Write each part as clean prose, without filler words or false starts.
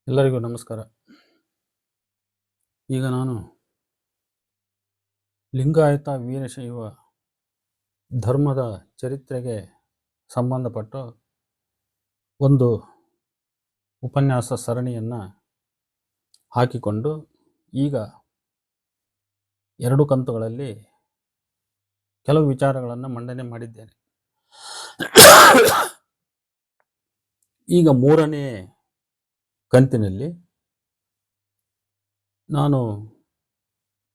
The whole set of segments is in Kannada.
ಎಲ್ಲರಿಗೂ ನಮಸ್ಕಾರ. ಈಗ ನಾನು ಲಿಂಗಾಯತ ವೀರಶೈವ ಧರ್ಮದ ಚರಿತ್ರೆಗೆ ಸಂಬಂಧಪಟ್ಟ ಒಂದು ಉಪನ್ಯಾಸ ಸರಣಿಯನ್ನು ಹಾಕಿಕೊಂಡು ಈಗ 2 ಕಂತುಗಳಲ್ಲಿ ಕೆಲವು ವಿಚಾರಗಳನ್ನು ಮಂಡನೆ ಮಾಡಿದ್ದೇನೆ. ಈಗ 3ನೇ ಕಂತಿನಲ್ಲಿ ನಾನು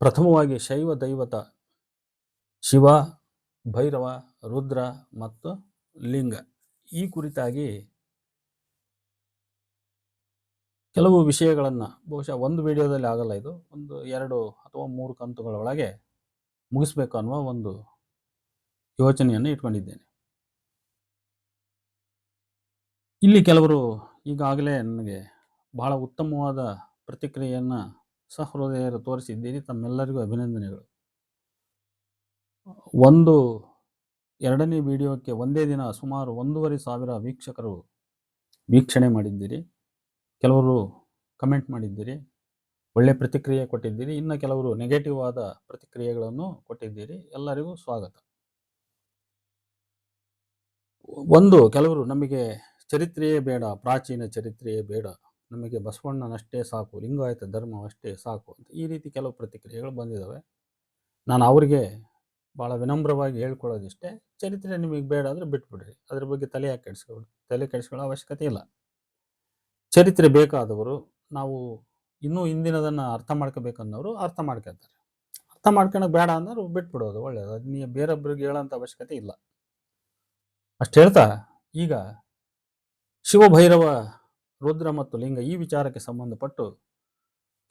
ಪ್ರಥಮವಾಗಿ ಶೈವ ದೈವತ ಶಿವ, ಭೈರವ, ರುದ್ರ ಮತ್ತು ಲಿಂಗ ಈ ಕುರಿತಾಗಿ ಕೆಲವು ವಿಷಯಗಳನ್ನು ಬಹುಶಃ ಒಂದು ವಿಡಿಯೋದಲ್ಲಿ ಆಗಲ್ಲ, ಇದು ಒಂದು 2 ಅಥವಾ 3 ಕಂತುಗಳ ಒಳಗೆ ಮುಗಿಸ್ಬೇಕು ಅನ್ನುವ ಒಂದು ಯೋಚನೆಯನ್ನು ಇಟ್ಕೊಂಡಿದ್ದೇನೆ. ಇಲ್ಲಿ ಕೆಲವರು ಈಗಾಗಲೇ ನನಗೆ ಬಹಳ ಉತ್ತಮವಾದ ಪ್ರತಿಕ್ರಿಯೆಯನ್ನು ಸಹೃದಯರು ತೋರಿಸಿದ್ದೀರಿ. ತಮ್ಮೆಲ್ಲರಿಗೂ ಅಭಿನಂದನೆಗಳು. 2ನೇ ವಿಡಿಯೋಕ್ಕೆ ಒಂದೇ ದಿನ ಸುಮಾರು 1,500 ವೀಕ್ಷಕರು ವೀಕ್ಷಣೆ ಮಾಡಿದ್ದೀರಿ. ಕೆಲವರು ಕಮೆಂಟ್ ಮಾಡಿದ್ದೀರಿ, ಒಳ್ಳೆ ಪ್ರತಿಕ್ರಿಯೆ ಕೊಟ್ಟಿದ್ದೀರಿ. ಇನ್ನು ಕೆಲವರು ನೆಗೆಟಿವ್ ಆದ ಪ್ರತಿಕ್ರಿಯೆಗಳನ್ನು ಕೊಟ್ಟಿದ್ದೀರಿ. ಎಲ್ಲರಿಗೂ ಸ್ವಾಗತ. ಕೆಲವರು ನಮಗೆ ಚರಿತ್ರೆಯೇ ಬೇಡ, ಪ್ರಾಚೀನ ಚರಿತ್ರೆಯೇ ಬೇಡ, ನಮಗೆ ಬಸವಣ್ಣನಷ್ಟೇ ಸಾಕು, ಲಿಂಗಾಯತ ಧರ್ಮವಷ್ಟೇ ಸಾಕು ಅಂತ ಈ ರೀತಿ ಕೆಲವು ಪ್ರತಿಕ್ರಿಯೆಗಳು ಬಂದಿದ್ದಾವೆ. ನಾನು ಅವರಿಗೆ ಭಾಳ ವಿನಮ್ರವಾಗಿ ಹೇಳ್ಕೊಳ್ಳೋದಿಷ್ಟೇ, ಚರಿತ್ರೆ ನಿಮಗೆ ಬೇಡ ಅಂದರೆ ಬಿಟ್ಬಿಡ್ರಿ, ಅದ್ರ ಬಗ್ಗೆ ತಲೆ ಕೆಡಿಸ್ಕೊಳ್ಳೋ ಅವಶ್ಯಕತೆ ಇಲ್ಲ. ಚರಿತ್ರೆ ಬೇಕಾದವರು, ನಾವು ಇನ್ನೂ ಹಿಂದಿನದನ್ನು ಅರ್ಥ ಮಾಡ್ಕೋಬೇಕನ್ನೋರು ಅರ್ಥ ಮಾಡ್ಕೊತಾರೆ. ಅರ್ಥ ಮಾಡ್ಕೊಳಕ್ಕೆ ಬೇಡ ಅನ್ನೋರು ಬಿಟ್ಬಿಡೋದು ಒಳ್ಳೆಯದು. ಅದು ನೀವು ಬೇರೊಬ್ಬರಿಗೆ ಹೇಳೋಂಥ ಅವಶ್ಯಕತೆ ಇಲ್ಲ. ಅಷ್ಟು ಹೇಳ್ತಾ ಈಗ ಶಿವಭೈರವ, ರುದ್ರ ಮತ್ತು ಲಿಂಗ ಈ ವಿಚಾರಕ್ಕೆ ಸಂಬಂಧಪಟ್ಟು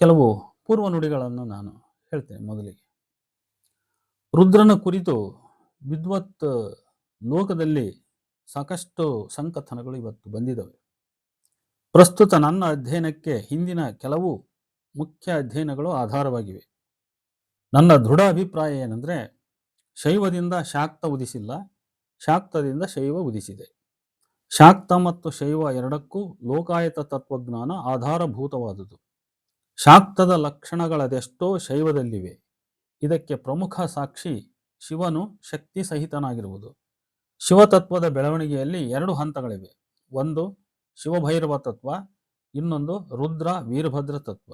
ಕೆಲವು ಪೂರ್ವ ನುಡಿಗಳನ್ನು ನಾನು ಹೇಳ್ತೇನೆ. ಮೊದಲಿಗೆ ರುದ್ರನ ಕುರಿತು ವಿದ್ವತ್ ಲೋಕದಲ್ಲಿ ಸಾಕಷ್ಟು ಸಂಕಥನಗಳು ಇವತ್ತು ಬಂದಿದ್ದಾವೆ. ಪ್ರಸ್ತುತ ನನ್ನ ಅಧ್ಯಯನಕ್ಕೆ ಹಿಂದಿನ ಕೆಲವು ಮುಖ್ಯ ಅಧ್ಯಯನಗಳು ಆಧಾರವಾಗಿವೆ. ನನ್ನ ದೃಢ ಅಭಿಪ್ರಾಯ ಏನಂದರೆ, ಶೈವದಿಂದ ಶಾಕ್ತ ಉದಿಸಿಲ್ಲ, ಶಾಕ್ತದಿಂದ ಶೈವ ಉದಿಸಿದೆ. ಶಾಕ್ತ ಮತ್ತು ಶೈವ ಎರಡಕ್ಕೂ ಲೋಕಾಯತ ತತ್ವಜ್ಞಾನ ಆಧಾರಭೂತವಾದುದು. ಶಾಕ್ತದ ಲಕ್ಷಣಗಳದೆಷ್ಟೋ ಶೈವದಲ್ಲಿವೆ. ಇದಕ್ಕೆ ಪ್ರಮುಖ ಸಾಕ್ಷಿ ಶಿವನು ಶಕ್ತಿ ಸಹಿತನಾಗಿರುವುದು. ಶಿವತತ್ವದ ಬೆಳವಣಿಗೆಯಲ್ಲಿ 2 ಹಂತಗಳಿವೆ. ಒಂದು ಶಿವಭೈರವ ತತ್ವ, ಇನ್ನೊಂದು ರುದ್ರ ವೀರಭದ್ರ ತತ್ವ.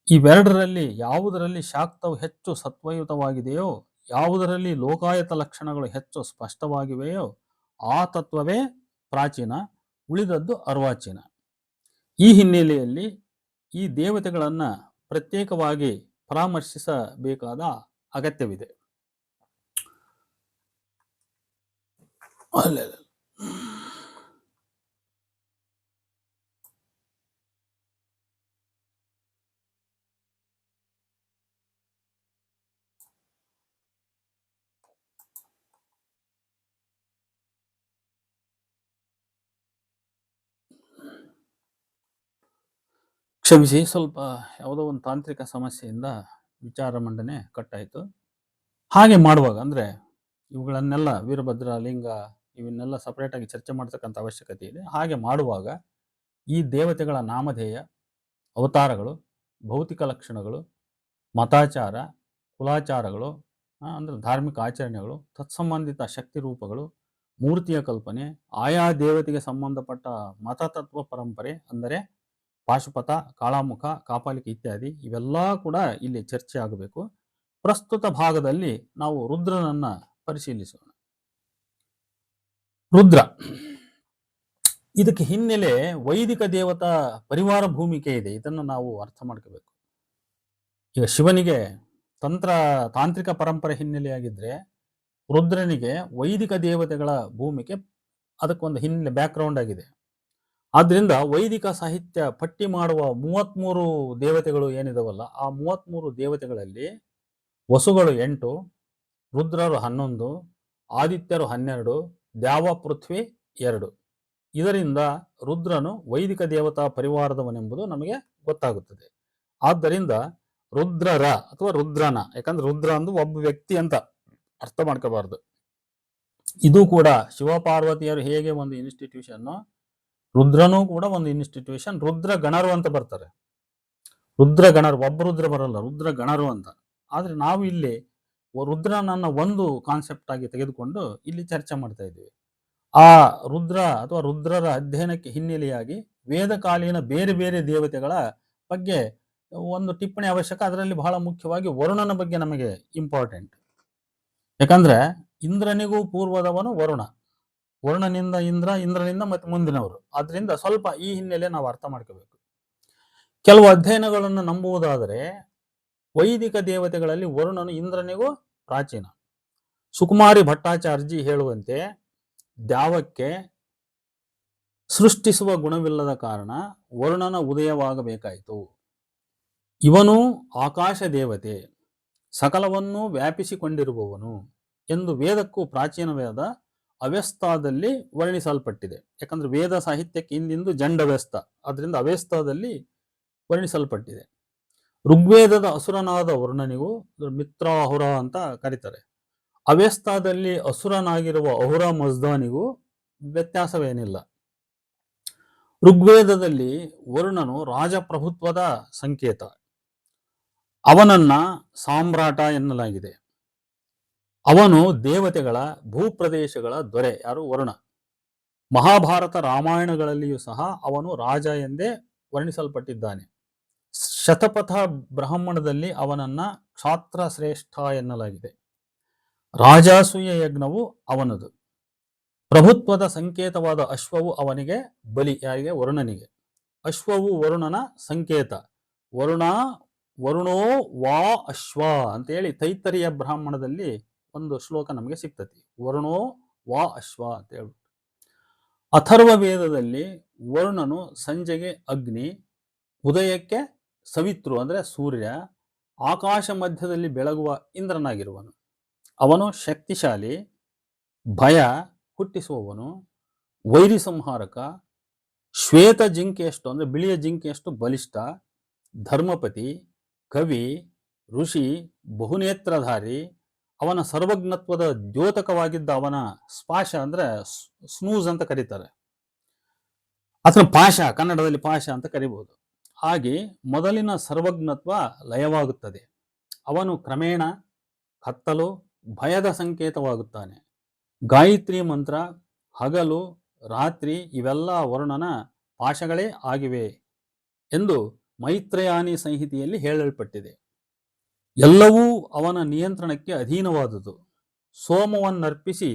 ಇವೆರಡರಲ್ಲಿ ಯಾವುದರಲ್ಲಿ ಶಾಕ್ತವು ಹೆಚ್ಚು ಸತ್ವಯುತವಾಗಿದೆಯೋ, ಯಾವುದರಲ್ಲಿ ಲೋಕಾಯತ ಲಕ್ಷಣಗಳು ಹೆಚ್ಚು ಸ್ಪಷ್ಟವಾಗಿವೆಯೋ ಆ ತತ್ವವೇ ಪ್ರಾಚೀನ, ಉಳಿದದ್ದು ಅರ್ವಾಚೀನ. ಈ ಹಿನ್ನೆಲೆಯಲ್ಲಿ ಈ ದೇವತೆಗಳನ್ನು ಪ್ರತ್ಯೇಕವಾಗಿ ಪರಾಮರ್ಶಿಸಬೇಕಾದ ಅಗತ್ಯವಿದೆ. ಕ್ಷಮಿಸಿ, ಸ್ವಲ್ಪ ಯಾವುದೋ ಒಂದು ತಾಂತ್ರಿಕ ಸಮಸ್ಯೆಯಿಂದ ವಿಚಾರ ಮಂಡನೆ ಕಟ್ಟಾಯಿತು. ಹಾಗೆ ಮಾಡುವಾಗ ಅಂದರೆ ಇವುಗಳನ್ನೆಲ್ಲ ವೀರಭದ್ರ, ಲಿಂಗ ಇವನ್ನೆಲ್ಲ ಸಪ್ರೇಟಾಗಿ ಚರ್ಚೆ ಮಾಡ್ತಕ್ಕಂಥ ಅವಶ್ಯಕತೆ ಇದೆ. ಹಾಗೆ ಮಾಡುವಾಗ ಈ ದೇವತೆಗಳ ನಾಮಧೇಯ, ಅವತಾರಗಳು, ಭೌತಿಕ ಲಕ್ಷಣಗಳು, ಮತಾಚಾರ, ಕುಲಾಚಾರಗಳು, ಅಂದರೆ ಧಾರ್ಮಿಕ ಆಚರಣೆಗಳು, ತತ್ಸಂಬಂಧಿತ ಶಕ್ತಿ ರೂಪಗಳು, ಮೂರ್ತಿಯ ಕಲ್ಪನೆ, ಆಯಾ ದೇವತೆಗೆ ಸಂಬಂಧಪಟ್ಟ ಮತತತ್ವ ಪರಂಪರೆ ಅಂದರೆ ಪಾಶುಪತ, ಕಾಳಾಮುಖ, ಕಾಪಾಲಿಕೆ ಇತ್ಯಾದಿ ಇವೆಲ್ಲ ಕೂಡ ಇಲ್ಲಿ ಚರ್ಚೆ ಆಗಬೇಕು. ಪ್ರಸ್ತುತ ಭಾಗದಲ್ಲಿ ನಾವು ರುದ್ರನನ್ನ ಪರಿಶೀಲಿಸೋಣ. ರುದ್ರ, ಇದಕ್ಕೆ ಹಿನ್ನೆಲೆ ವೈದಿಕ ದೇವತಾ ಪರಿವಾರ ಭೂಮಿಕೆ ಇದೆ. ಇದನ್ನು ನಾವು ಅರ್ಥ ಮಾಡ್ಕೋಬೇಕು. ಈಗ ಶಿವನಿಗೆ ತಾಂತ್ರಿಕ ಪರಂಪರೆ ಹಿನ್ನೆಲೆಯಾಗಿದ್ರೆ, ರುದ್ರನಿಗೆ ವೈದಿಕ ದೇವತೆಗಳ ಭೂಮಿಕೆ ಅದಕ್ಕೊಂದು ಹಿನ್ನೆಲೆ, ಬ್ಯಾಕ್ಗ್ರೌಂಡ್ ಆಗಿದೆ. ಆದ್ದರಿಂದ ವೈದಿಕ ಸಾಹಿತ್ಯ ಪಟ್ಟಿ ಮಾಡುವ 33 ದೇವತೆಗಳು ಏನಿದಾವಲ್ಲ, ಆ 33 ದೇವತೆಗಳಲ್ಲಿ ವಸುಗಳು 8, ರುದ್ರರು 11, ಆದಿತ್ಯರು 12, ದ್ಯಾವ ಪೃಥ್ವಿ 2. ಇದರಿಂದ ರುದ್ರನು ವೈದಿಕ ದೇವತಾ ಪರಿವಾರದವನೆಂಬುದು ನಮಗೆ ಗೊತ್ತಾಗುತ್ತದೆ. ಆದ್ದರಿಂದ ರುದ್ರರ ಅಥವಾ ರುದ್ರನ, ಯಾಕಂದ್ರೆ ರುದ್ರ ಅಂದು ಒಬ್ಬ ವ್ಯಕ್ತಿ ಅಂತ ಅರ್ಥ ಮಾಡ್ಕೋಬಾರ್ದು. ಇದು ಕೂಡ ಶಿವಪಾರ್ವತಿಯರು ಹೇಗೆ ಒಂದು ಇನ್ಸ್ಟಿಟ್ಯೂಷನ್, ರುದ್ರನೂ ಕೂಡ ಒಂದು ಇನ್ಸ್ಟಿಟ್ಯೂಷನ್. ರುದ್ರ ಗಣರು ಅಂತ ಬರ್ತಾರೆ. ರುದ್ರ ಗಣರು, ಒಬ್ಬ ರುದ್ರ ಬರಲ್ಲ, ರುದ್ರ ಗಣರು ಅಂತ. ಆದ್ರೆ ನಾವು ಇಲ್ಲಿ ರುದ್ರನನ್ನ ಒಂದು ಕಾನ್ಸೆಪ್ಟ್ ಆಗಿ ತೆಗೆದುಕೊಂಡು ಇಲ್ಲಿ ಚರ್ಚೆ ಮಾಡ್ತಾ ಇದ್ದೀವಿ. ಆ ರುದ್ರ ಅಥವಾ ರುದ್ರರ ಅಧ್ಯಯನಕ್ಕೆ ಹಿನ್ನೆಲೆಯಾಗಿ ವೇದಕಾಲೀನ ಬೇರೆ ಬೇರೆ ದೇವತೆಗಳ ಬಗ್ಗೆ ಒಂದು ಟಿಪ್ಪಣಿ ಅವಶ್ಯಕ. ಅದರಲ್ಲಿ ಬಹಳ ಮುಖ್ಯವಾಗಿ ವರುಣನ ಬಗ್ಗೆ ನಮಗೆ ಇಂಪಾರ್ಟೆಂಟ್. ಯಾಕಂದ್ರೆ ಇಂದ್ರನಿಗೂ ಪೂರ್ವದವನು ವರುಣ, ವರುಣನಿಂದ ಇಂದ್ರ, ಇಂದ್ರನಿಂದ ಮತ್ತೆ ಮುಂದಿನವರು. ಆದ್ರಿಂದ ಸ್ವಲ್ಪ ಈ ಹಿನ್ನೆಲೆ ನಾವು ಅರ್ಥ ಮಾಡ್ಕೋಬೇಕು. ಕೆಲವು ಅಧ್ಯಯನಗಳನ್ನು ನಂಬುವುದಾದರೆ ವೈದಿಕ ದೇವತೆಗಳಲ್ಲಿ ವರುಣನು ಇಂದ್ರನಿಗೂ ಪ್ರಾಚೀನ. ಸುಕುಮಾರಿ ಭಟ್ಟಾಚಾರ್ಜಿ ಹೇಳುವಂತೆ ದ್ಯಾವಕ್ಕೆ ಸೃಷ್ಟಿಸುವ ಗುಣವಿಲ್ಲದ ಕಾರಣ ವರುಣನ ಉದಯವಾಗಬೇಕಾಯಿತು. ಇವನು ಆಕಾಶ ದೇವತೆ, ಸಕಲವನ್ನೂ ವ್ಯಾಪಿಸಿಕೊಂಡಿರುವವನು ಎಂದು ವೇದಕ್ಕೂ ಪ್ರಾಚೀನ ವೇದ ಅವ್ಯಸ್ತಾದಲ್ಲಿ ವರ್ಣಿಸಲ್ಪಟ್ಟಿದೆ. ಯಾಕಂದ್ರೆ ವೇದ ಸಾಹಿತ್ಯಕ್ಕೆ ಹಿಂದಿಂದು ಜಂಡವ್ಯಸ್ತ, ಅದರಿಂದ ಅವ್ಯಸ್ತಾದಲ್ಲಿ ವರ್ಣಿಸಲ್ಪಟ್ಟಿದೆ. ಋಗ್ವೇದದ ಅಸುರನಾದ ವರುಣನಿಗೂ ಮಿತ್ರಾಹುರ ಅಂತ ಕರೀತಾರೆ. ಅವ್ಯಸ್ತಾದಲ್ಲಿ ಅಸುರನಾಗಿರುವ ಅಹುರ ಮಜ್ದಾನಿಗೂ ವ್ಯತ್ಯಾಸವೇನಿಲ್ಲ. ಋಗ್ವೇದದಲ್ಲಿ ವರುಣನು ರಾಜಪ್ರಭುತ್ವದ ಸಂಕೇತ. ಅವನನ್ನ ಸಾಮ್ರಾಟ ಎನ್ನಲಾಗಿದೆ. ಅವನು ದೇವತೆಗಳ ಭೂಪ್ರದೇಶಗಳ ದೊರೆ. ಯಾರು? ವರುಣ. ಮಹಾಭಾರತ ರಾಮಾಯಣಗಳಲ್ಲಿಯೂ ಸಹ ಅವನು ರಾಜ ಎಂದೇ ವರ್ಣಿಸಲ್ಪಟ್ಟಿದ್ದಾನೆ. ಶತಪಥ ಬ್ರಾಹ್ಮಣದಲ್ಲಿ ಅವನನ್ನ ಕ್ಷಾತ್ರ ಶ್ರೇಷ್ಠ ಎನ್ನಲಾಗಿದೆ. ರಾಜಾಸೂಯ ಯಜ್ಞವು ಅವನದು. ಪ್ರಭುತ್ವದ ಸಂಕೇತವಾದ ಅಶ್ವವು ಅವನಿಗೆ ಬಲಿ. ಯಾರಿಗೆ? ವರುಣನಿಗೆ. ಅಶ್ವವು ವರುಣನ ಸಂಕೇತ. ವರುಣೋ ವಾ ಅಶ್ವ ಅಂತೇಳಿ ತೈತ್ತರಿಯ ಬ್ರಾಹ್ಮಣದಲ್ಲಿ ಒಂದು ಶ್ಲೋಕ ನಮಗೆ ಸಿಗ್ತತಿ. ವರುಣೋ ವಾ ಅಶ್ವ ಅಂತ ಹೇಳ್ಬಿಟ್ಟು. ಅಥರ್ವ ವೇದದಲ್ಲಿ ವರುಣನು ಸಂಜೆಗೆ ಅಗ್ನಿ, ಉದಯಕ್ಕೆ ಸವಿತೃ ಅಂದ್ರೆ ಸೂರ್ಯ, ಆಕಾಶ ಮಧ್ಯದಲ್ಲಿ ಬೆಳಗುವ ಇಂದ್ರನಾಗಿರುವನು. ಅವನು ಶಕ್ತಿಶಾಲಿ, ಭಯ ಹುಟ್ಟಿಸುವವನು, ವೈರಿ ಸಂಹಾರಕ, ಶ್ವೇತ ಜಿಂಕೆಯಷ್ಟು ಅಂದ್ರೆ ಬಿಳಿಯ ಜಿಂಕೆಯಷ್ಟು ಬಲಿಷ್ಠ, ಧರ್ಮಪತಿ, ಕವಿ, ಋಷಿ, ಬಹುನೇತ್ರಧಾರಿ. ಅವನ ಸರ್ವಜ್ಞತ್ವದ ದ್ಯೋತಕವಾಗಿದ್ದ ಅವನ ಸ್ಪಾಶ ಅಂದ್ರೆ ಸ್ನೂಸ್ ಅಂತ ಕರೀತಾರೆ, ಅಥವಾ ಪಾಶ, ಕನ್ನಡದಲ್ಲಿ ಪಾಶ ಅಂತ ಕರಿಬಹುದು. ಹಾಗೆ ಮೊದಲಿನ ಸರ್ವಜ್ಞತ್ವ ಲಯವಾಗುತ್ತದೆ. ಅವನು ಕ್ರಮೇಣ ಕತ್ತಲು, ಭಯದ ಸಂಕೇತವಾಗುತ್ತಾನೆ. ಗಾಯತ್ರಿ ಮಂತ್ರ, ಹಗಲು ರಾತ್ರಿ ಇವೆಲ್ಲ ವರುಣನ ಪಾಶಗಳೇ ಆಗಿವೆ ಎಂದು ಮೈತ್ರೇಯಾನಿ ಸಂಹಿತೆಯಲ್ಲಿ ಹೇಳಲ್ಪಟ್ಟಿದೆ. ಎಲ್ಲವೂ ಅವನ ನಿಯಂತ್ರಣಕ್ಕೆ ಅಧೀನವಾದುದು. ಸೋಮವನ್ನರ್ಪಿಸಿ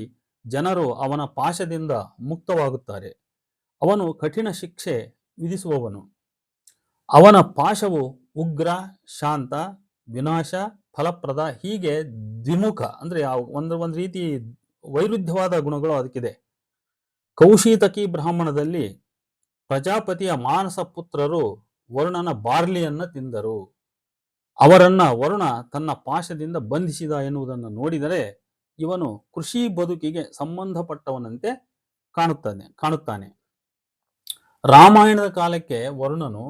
ಜನರು ಅವನ ಪಾಶದಿಂದ ಮುಕ್ತವಾಗುತ್ತಾರೆ. ಅವನು ಕಠಿಣ ಶಿಕ್ಷೆ ವಿಧಿಸುವವನು. ಅವನ ಪಾಶವು ಉಗ್ರ, ಶಾಂತ, ವಿನಾಶ, ಫಲಪ್ರದ, ಹೀಗೆ ದ್ವಿಮುಖ ಅಂದ್ರೆ ಒಂದು ರೀತಿ ವೈರುಧ್ಯವಾದ ಗುಣಗಳು ಅದಕ್ಕಿದೆ. ಕೌಶೀತಕಿ ಬ್ರಾಹ್ಮಣದಲ್ಲಿ ಪ್ರಜಾಪತಿಯ ಮಾನಸ ಪುತ್ರರು ವರುಣನ ಬಾರ್ಲಿಯನ್ನ ತಿಂದರು. ಅವರನ್ನ ವರುಣ ತನ್ನ ಪಾಶದಿಂದ ಬಂಧಿಸಿದ ಎನ್ನುವುದನ್ನು ನೋಡಿದರೆ ಇವನು ಕೃಷಿ ಬದುಕಿಗೆ ಸಂಬಂಧಪಟ್ಟವನಂತೆ ಕಾಣುತ್ತಾನೆ. ರಾಮಾಯಣದ ಕಾಲಕ್ಕೆ ವರುಣನು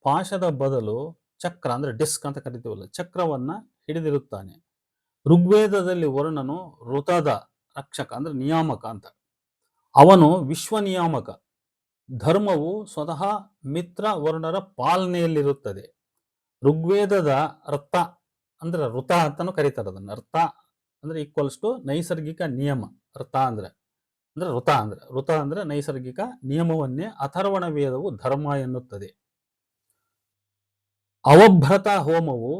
ಪಾಶದ ಬದಲು ಚಕ್ರ ಅಂದ್ರೆ ಡಿಸ್ಕ್ ಅಂತ ಕರಿತೀವಲ್ಲ, ಚಕ್ರವನ್ನ ಹಿಡಿದಿರುತ್ತಾನೆ. ಋಗ್ವೇದದಲ್ಲಿ ವರುಣನು ಋತದ ರಕ್ಷಕ ಅಂದ್ರೆ ನಿಯಾಮಕ ಅಂತ. ಅವನು ವಿಶ್ವ ನಿಯಾಮಕ. ಧರ್ಮವು ಸ್ವತಃ ಮಿತ್ರ ವರುಣರ ಪಾಲನೆಯಲ್ಲಿರುತ್ತದೆ. ಋಗ್ವೇದದ ಅರ್ಥ ಅಂದ್ರೆ ಋತ ಅಂತಾನು ಕರೀತಾರೆ ಅದನ್ನ. ಅರ್ಥ ಅಂದ್ರೆ ಈಕ್ವಲ್ಸ್ ಟು ನೈಸರ್ಗಿಕ ನಿಯಮ. ಅರ್ಥ ಅಂದ್ರೆ ಋತ ಅಂದ್ರೆ ನೈಸರ್ಗಿಕ ನಿಯಮವನ್ನೇ ಅಥರ್ವಣ ವೇದವು ಧರ್ಮ ಎನ್ನುತ್ತದೆ. ಅವಭ್ರತ ಹೋಮವು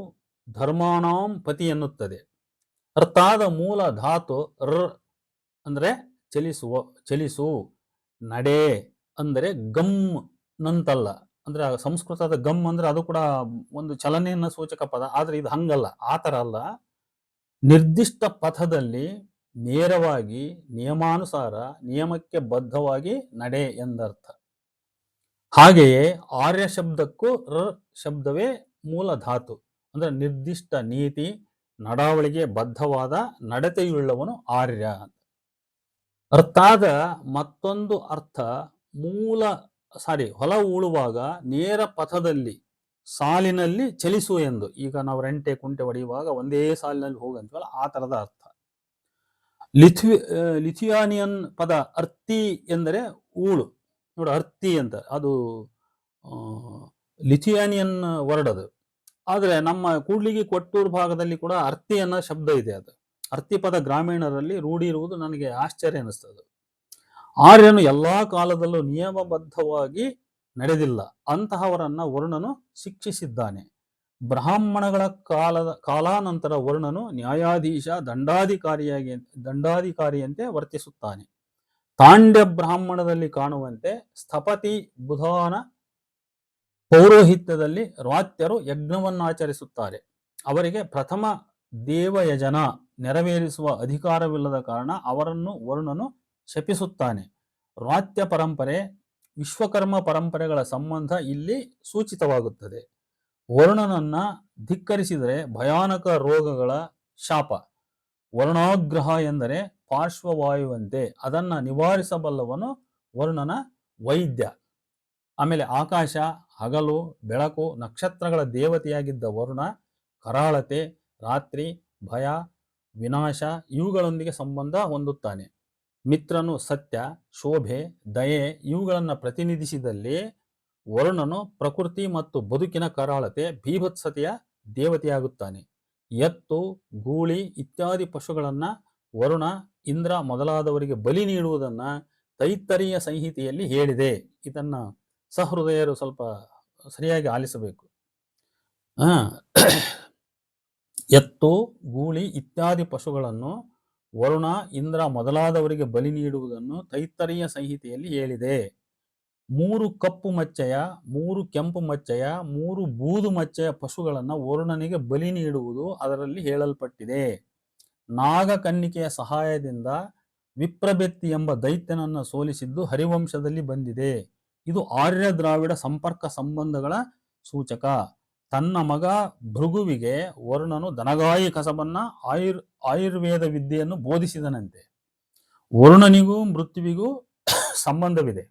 ಧರ್ಮಾಣಾಂ ಪತಿ ಎನ್ನುತ್ತದೆ. ಅರ್ಥಾದ ಮೂಲ ಧಾತು ಅಂದ್ರೆ ಚಲಿಸು, ನಡೆ ಅಂದರೆ ಗಮ್ ನಂತಲ್ಲ. ಅಂದ್ರೆ ಸಂಸ್ಕೃತದ ಗಮ್ ಅಂದ್ರೆ ಅದು ಕೂಡ ಒಂದು ಚಲನೆಯನ್ನ ಸೂಚಕ ಪದ. ಆದ್ರೆ ಇದು ಹಂಗಲ್ಲ, ಆ ತರ ಅಲ್ಲ. ನಿರ್ದಿಷ್ಟ ಪಥದಲ್ಲಿ ನೇರವಾಗಿ ನಿಯಮಾನುಸಾರ ನಿಯಮಕ್ಕೆ ಬದ್ಧವಾಗಿ ನಡೆ ಎಂದರ್ಥ. ಹಾಗೆಯೇ ಆರ್ಯ ಶಬ್ದಕ್ಕೂ ಶಬ್ದವೇ ಮೂಲ ಧಾತು. ಅಂದ್ರೆ ನಿರ್ದಿಷ್ಟ ನೀತಿ ನಡಾವಳಿಗೆ ಬದ್ಧವಾದ ನಡತೆಯುಳ್ಳವನು ಆರ್ಯ. ಅರ್ಥಾದ ಮತ್ತೊಂದು ಅರ್ಥ ಹೊಲ ಉಳುವಾಗ ನೇರ ಪಥದಲ್ಲಿ ಸಾಲಿನಲ್ಲಿ ಚಲಿಸು ಎಂದು. ಈಗ ನಾವು ರೆಂಟೆ ಕುಂಟೆ ಹೊಡೆಯುವಾಗ ಒಂದೇ ಸಾಲಿನಲ್ಲಿ ಹೋಗಂತೀವಲ್ಲ, ಆ ತರದ ಅರ್ಥ. ಲಿಥುಯಾನಿಯನ್ ಪದ ಅರ್ತಿ ಎಂದರೆ ಊಳು. ನೋಡಿ ಅರ್ತಿ ಅಂತ, ಅದು ಲಿಥುಯಾನಿಯನ್ ವರ್ಡ್ ಅದು. ಆದರೆ ನಮ್ಮ ಕೂಡ್ಲಿಗಿ ಕೊಟ್ಟೂರು ಭಾಗದಲ್ಲಿ ಕೂಡ ಅರ್ತಿ ಅನ್ನೋ ಶಬ್ದ ಇದೆ. ಅದು ಅರ್ತಿ ಪದ ಗ್ರಾಮೀಣರಲ್ಲಿ ರೂಢಿ ಇರುವುದು ನನಗೆ ಆಶ್ಚರ್ಯ ಅನ್ನಿಸ್ತದೆ. ಆರ್ಯನು ಎಲ್ಲಾ ಕಾಲದಲ್ಲೂ ನಿಯಮಬದ್ಧವಾಗಿ ನಡೆದಿಲ್ಲ, ಅಂತಹವರನ್ನ ವರ್ಣನು ಶಿಕ್ಷಿಸಿದ್ದಾನೆ. ಬ್ರಾಹ್ಮಣಗಳ ಕಾಲಾನಂತರ ವರ್ಣನು ನ್ಯಾಯಾಧೀಶ ದಂಡಾಧಿಕಾರಿಯಂತೆ ವರ್ತಿಸುತ್ತಾನೆ. ತಾಂಡ್ಯ ಬ್ರಾಹ್ಮಣದಲ್ಲಿ ಕಾಣುವಂತೆ ಸ್ಥಪತಿ ಬುಧಾನ ಪೌರೋಹಿತ್ಯದಲ್ಲಿ ರಾತ್ಯರು ಯಜ್ಞವನ್ನಾಚರಿಸುತ್ತಾರೆ. ಅವರಿಗೆ ಪ್ರಥಮ ದೇವಯಜನ ನೆರವೇರಿಸುವ ಅಧಿಕಾರವಿಲ್ಲದ ಕಾರಣ ಅವರನ್ನು ವರ್ಣನು ಶಪಿಸುತ್ತಾನೆ. ರಾತ್ಯ ಪರಂಪರೆ, ವಿಶ್ವಕರ್ಮ ಪರಂಪರೆಗಳ ಸಂಬಂಧ ಇಲ್ಲಿ ಸೂಚಿತವಾಗುತ್ತದೆ. ವರ್ಣನನ್ನ ಧಿಕ್ಕರಿಸಿದರೆ ಭಯಾನಕ ರೋಗಗಳ ಶಾಪ. ವರ್ಣಾಗ್ರಹ ಎಂದರೆ ಪಾರ್ಶ್ವವಾಯುವಂತೆ, ಅದನ್ನ ನಿವಾರಿಸಬಲ್ಲವನು ವರ್ಣನ ವೈದ್ಯ. ಆಮೇಲೆ ಆಕಾಶ, ಹಗಲು, ಬೆಳಕು, ನಕ್ಷತ್ರಗಳ ದೇವತೆಯಾಗಿದ್ದ ವರುಣ ಕರಾಳತೆ, ರಾತ್ರಿ, ಭಯ, ವಿನಾಶ ಇವುಗಳೊಂದಿಗೆ ಸಂಬಂಧ ಹೊಂದುತ್ತಾನೆ. ಮಿತ್ರನು ಸತ್ಯ, ಶೋಭೆ, ದಯೆ ಇವುಗಳನ್ನು ಪ್ರತಿನಿಧಿಸಿದಲ್ಲಿ ವರುಣನು ಪ್ರಕೃತಿ ಮತ್ತು ಬದುಕಿನ ಕರಾಳತೆ, ಭೀಭತ್ಸತೆಯ ದೇವತೆಯಾಗುತ್ತಾನೆ. ಎತ್ತು, ಗೂಳಿ ಇತ್ಯಾದಿ ಪಶುಗಳನ್ನ ವರುಣ, ಇಂದ್ರ ಮೊದಲಾದವರಿಗೆ ಬಲಿ ನೀಡುವುದನ್ನ ತೈತ್ತರೀಯ ಸಂಹಿತೆಯಲ್ಲಿ ಹೇಳಿದೆ. ಇದನ್ನ ಸಹೃದಯರು ಸ್ವಲ್ಪ ಸರಿಯಾಗಿ ಆಲಿಸಬೇಕು. ಎತ್ತು, ಗೂಳಿ ಇತ್ಯಾದಿ ಪಶುಗಳನ್ನು ವರುಣ, ಇಂದ್ರ ಮೊದಲಾದವರಿಗೆ ಬಲಿ ನೀಡುವುದನ್ನು ತೈತ್ತರೀಯ ಸಂಹಿತೆಯಲ್ಲಿ ಹೇಳಿದೆ. 3 ಕಪ್ಪು ಮಚ್ಚೆಯ, 3 ಕೆಂಪು ಮಚ್ಚೆಯ, 3 ಬೂದು ಮಚ್ಚೆಯ ಪಶುಗಳನ್ನು ವರುಣನಿಗೆ ಬಲಿ ನೀಡುವುದು ಅದರಲ್ಲಿ ಹೇಳಲ್ಪಟ್ಟಿದೆ. ನಾಗಕನ್ನಿಕೆಯ ಸಹಾಯದಿಂದ ವಿಪ್ರಬೆತ್ತಿ ಎಂಬ ದೈತ್ಯನನ್ನು ಸೋಲಿಸಿದ್ದು ಹರಿವಂಶದಲ್ಲಿ ಬಂದಿದೆ. ಇದು ಆರ್ಯ ದ್ರಾವಿಡ ಸಂಪರ್ಕ ಸಂಬಂಧಗಳ ಸೂಚಕ. ತನ್ನ ಮಗ ಭೃಗುವಿಗೆ ವರುಣನು ದನಗಾಯಿ ಕಸಬನ್ನ ಆಯುರ್ವೇದ ವಿದ್ಯೆಯನ್ನು ಬೋಧಿಸಿದನಂತೆ. ವರುಣನಿಗೂ ಮೃತ್ಯುವಿಗೂ ಸಂಬಂಧವಿದೆ.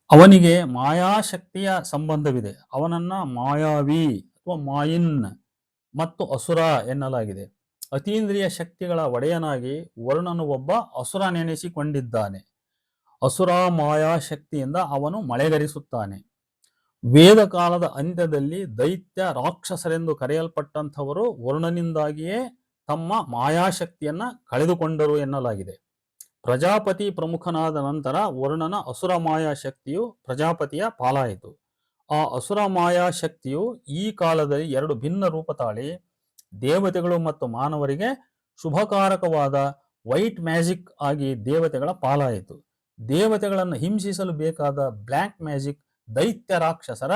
ಅವನಿಗೆ ಮಾಯಾಶಕ್ತಿಯ ಸಂಬಂಧವಿದೆ. ಅವನನ್ನ ಮಾಯಾವಿ ಅಥವಾ ಮಾಯಿನ್ ಮತ್ತು ಅಸುರ ಎನ್ನಲಾಗಿದೆ. ಅತೀಂದ್ರಿಯ ಶಕ್ತಿಗಳ ಒಡೆಯನಾಗಿ ವರುಣನು ಒಬ್ಬ ಅಸುರ ನೆನೆಸಿಕೊಂಡಿದ್ದಾನೆ. ಅಸುರ ಮಾಯಾಶಕ್ತಿಯಿಂದ ಅವನು ಮಳೆಗರಿಸುತ್ತಾನೆ. ವೇದ ಕಾಲದ ಅಂತ್ಯದಲ್ಲಿ ದೈತ್ಯ ರಾಕ್ಷಸರೆಂದು ಕರೆಯಲ್ಪಟ್ಟಂಥವರು ವರುಣನಿಂದಾಗಿಯೇ ತಮ್ಮ ಮಾಯಾಶಕ್ತಿಯನ್ನ ಕಳೆದುಕೊಂಡರು ಎನ್ನಲಾಗಿದೆ. ಪ್ರಜಾಪತಿ ಪ್ರಮುಖನಾದ ನಂತರ ವರುಣನ ಅಸುರ ಮಾಯಾಶಕ್ತಿಯು ಪ್ರಜಾಪತಿಯ ಪಾಲಾಯಿತು. ಆ ಅಸುರ ಮಾಯಾಶಕ್ತಿಯು ಈ ಕಾಲದಲ್ಲಿ 2 ಭಿನ್ನ ರೂಪ ತಾಳಿ ದೇವತೆಗಳು ಮತ್ತು ಮಾನವರಿಗೆ ಶುಭಕಾರಕವಾದ ವೈಟ್ ಮ್ಯಾಜಿಕ್ ಆಗಿ ದೇವತೆಗಳ ಪಾಲಾಯಿತು. ದೇವತೆಗಳನ್ನು ಹಿಂಸಿಸಲು ಬೇಕಾದ ಬ್ಲ್ಯಾಕ್ ಮ್ಯಾಜಿಕ್ ದೈತ್ಯ ರಾಕ್ಷಸರ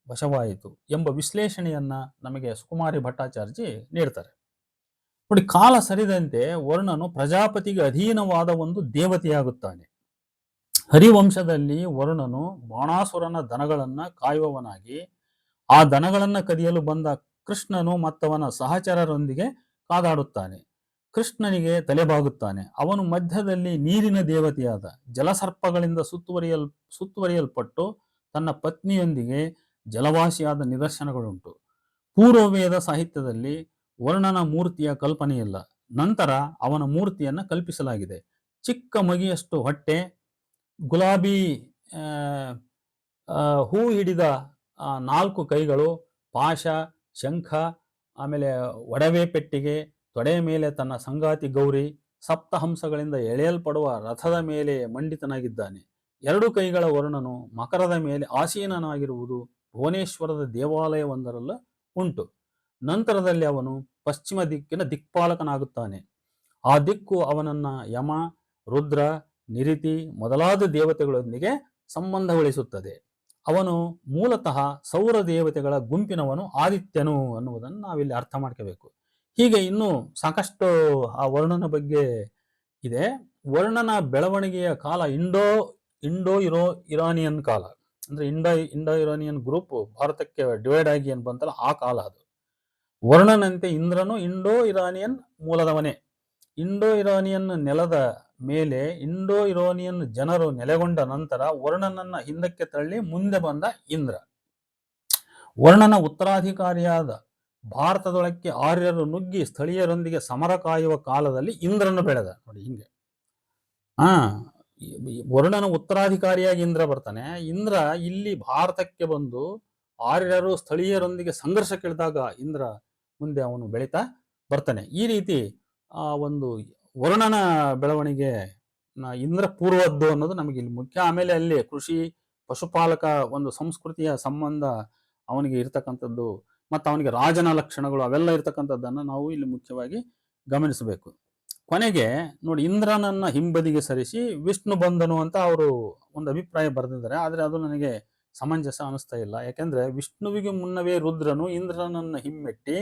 ವಶವಾಯಿತು ಎಂಬ ವಿಶ್ಲೇಷಣೆಯನ್ನ ನಮಗೆ ಸುಕುಮಾರಿ ಭಟ್ಟಾಚಾರ್ಜಿ ನೀಡ್ತಾರೆ. ನೋಡಿ, ಕಾಲ ಸರಿದಂತೆ ವರುಣನು ಪ್ರಜಾಪತಿಗೆ ಅಧೀನವಾದ ಒಂದು ದೇವತೆಯಾಗುತ್ತಾನೆ. ಹರಿವಂಶದಲ್ಲಿ ವರುಣನು ಬಾಣಾಸುರನ ದನಗಳನ್ನ ಕಾಯುವವನಾಗಿ ಆ ದನಗಳನ್ನ ಕದಿಯಲು ಬಂದ ಕೃಷ್ಣನು ಮತ್ತವನ ಸಹಚರರೊಂದಿಗೆ ಕಾದಾಡುತ್ತಾನೆ. ಕೃಷ್ಣನಿಗೆ ತಲೆಬಾಗುತ್ತಾನೆ. ಅವನು ಮಧ್ಯದಲ್ಲಿ ನೀರಿನ ದೇವತೆಯಾದ ಜಲಸರ್ಪಗಳಿಂದ ಸುತ್ತುವರಿಯಲ್ಪಟ್ಟು ತನ್ನ ಪತ್ನಿಯೊಂದಿಗೆ ಜಲವಾಸಿಯಾದ ನಿದರ್ಶನಗಳುಂಟು. ಪೂರ್ವವೇದ ಸಾಹಿತ್ಯದಲ್ಲಿ ವರುಣನ ಮೂರ್ತಿಯ ಕಲ್ಪನೆಯಿಲ್ಲ. ನಂತರ ಅವನ ಮೂರ್ತಿಯನ್ನು ಕಲ್ಪಿಸಲಾಗಿದೆ. ಚಿಕ್ಕ ಮಗಿಯಷ್ಟು ಹೊಟ್ಟೆ, ಗುಲಾಬಿ ಹೂ ಹಿಡಿದ 4 ಕೈಗಳು, ಪಾಶ, ಶಂಖ, ಆಮೇಲೆ ಒಡವೆ ಪೆಟ್ಟಿಗೆ, ತೊಡೆಯ ಮೇಲೆ ತನ್ನ ಸಂಗಾತಿ ಗೌರಿ, ಸಪ್ತಹಂಸಗಳಿಂದ ಎಳೆಯಲ್ಪಡುವ ರಥದ ಮೇಲೆ ಮಂಡಿತನಾಗಿದ್ದಾನೆ. 2 ಕೈಗಳ ವರುಣನು ಮಕರದ ಮೇಲೆ ಆಸೀನನಾಗಿರುವುದು ಭುವನೇಶ್ವರದ ದೇವಾಲಯವೊಂದರಲ್ಲ ಉಂಟು. ನಂತರದಲ್ಲಿ ಅವನು ಪಶ್ಚಿಮ ದಿಕ್ಕಿನ ದಿಕ್ಪಾಲಕನಾಗುತ್ತಾನೆ. ಆ ದಿಕ್ಕು ಅವನನ್ನ ಯಮ, ರುದ್ರ, ನಿರಿತಿ ಮೊದಲಾದ ದೇವತೆಗಳೊಂದಿಗೆ ಸಂಬಂಧಗೊಳಿಸುತ್ತದೆ. ಅವನು ಮೂಲತಃ ಸೌರ ದೇವತೆಗಳ ಗುಂಪಿನವನು, ಆದಿತ್ಯನು ಅನ್ನುವುದನ್ನು ನಾವಿಲ್ಲಿ ಅರ್ಥ ಮಾಡ್ಕೋಬೇಕು. ಹೀಗೆ ಇನ್ನೂ ಸಾಕಷ್ಟು ಆ ವರ್ಣನ ಬಗ್ಗೆ ಇದೆ. ವರ್ಣನ ಬೆಳವಣಿಗೆಯ ಕಾಲ ಇರಾನಿಯನ್ ಕಾಲ. ಅಂದ್ರೆ ಇಂಡೋ ಇರಾನಿಯನ್ ಗ್ರೂಪ್ ಭಾರತಕ್ಕೆ ಡಿವೈಡ್ ಆಗಿ ಏನ್ ಬಂತಲ್ಲ ಆ ಕಾಲ ಅದು. ವರ್ಣನಂತೆ ಇಂದ್ರನು ಇಂಡೋ ಇರಾನಿಯನ್ ಮೂಲದವನೇ. ಇಂಡೋ ಇರಾನಿಯನ್ ನೆಲದ ಮೇಲೆ ಇಂಡೋ ಇರಾನಿಯನ್ ಜನರು ನೆಲೆಗೊಂಡ ನಂತರ ವರ್ಣನನ್ನ ಹಿಂದಕ್ಕೆ ತಳ್ಳಿ ಮುಂದೆ ಬಂದ ಇಂದ್ರ. ವರ್ಣನ ಉತ್ತರಾಧಿಕಾರಿಯಾದ ಭಾರತದೊಳಕ್ಕೆ ಆರ್ಯರು ನುಗ್ಗಿ ಸ್ಥಳೀಯರೊಂದಿಗೆ ಸಮರ ಕಾಯುವ ಕಾಲದಲ್ಲಿ ಇಂದ್ರನು ಬೆಳೆದ. ನೋಡಿ ಹಿಂಗೆ ವರುಣನ ಉತ್ತರಾಧಿಕಾರಿಯಾಗಿ ಇಂದ್ರ ಬರ್ತಾನೆ. ಇಂದ್ರ ಇಲ್ಲಿ ಭಾರತಕ್ಕೆ ಬಂದು ಆರ್ಯರು ಸ್ಥಳೀಯರೊಂದಿಗೆ ಸಂಘರ್ಷಕ್ಕಿಳಿದಾಗ ಇಂದ್ರ ಮುಂದೆ ಅವನು ಬೆಳೀತಾ ಬರ್ತಾನೆ. ಈ ರೀತಿ ಒಂದು ವರುಣನ ಬೆಳವಣಿಗೆ ಇಂದ್ರ ಪೂರ್ವದ್ದು ಅನ್ನೋದು ನಮಗೆ ಇಲ್ಲಿ ಮುಖ್ಯ. ಆಮೇಲೆ ಅಲ್ಲಿ ಕೃಷಿ ಪಶುಪಾಲಕ ಒಂದು ಸಂಸ್ಕೃತಿಯ ಸಂಬಂಧ ಅವನಿಗೆ ಇರ್ತಕ್ಕಂಥದ್ದು ಮತ್ತು ಅವನಿಗೆ ರಾಜನ ಲಕ್ಷಣಗಳು ಅವೆಲ್ಲ ಇರ್ತಕ್ಕಂಥದ್ದನ್ನು ನಾವು ಇಲ್ಲಿ ಮುಖ್ಯವಾಗಿ ಗಮನಿಸಬೇಕು. ಕೊನೆಗೆ ನೋಡಿ, ಇಂದ್ರನನ್ನ ಹಿಂಬದಿಗೆ ಸರಿಸಿ ವಿಷ್ಣು ಬಂದನು ಅಂತ ಅವರು ಒಂದು ಅಭಿಪ್ರಾಯ ಬರೆದಿದ್ದಾರೆ. ಆದರೆ ಅದು ನನಗೆ ಸಮಂಜಸ ಅನಿಸ್ತಾ ಇಲ್ಲ. ಯಾಕೆಂದ್ರೆ ವಿಷ್ಣುವಿಗೆ ಮುನ್ನವೇ ರುದ್ರನು ಇಂದ್ರನನ್ನ ಹಿಮ್ಮೆಟ್ಟಿ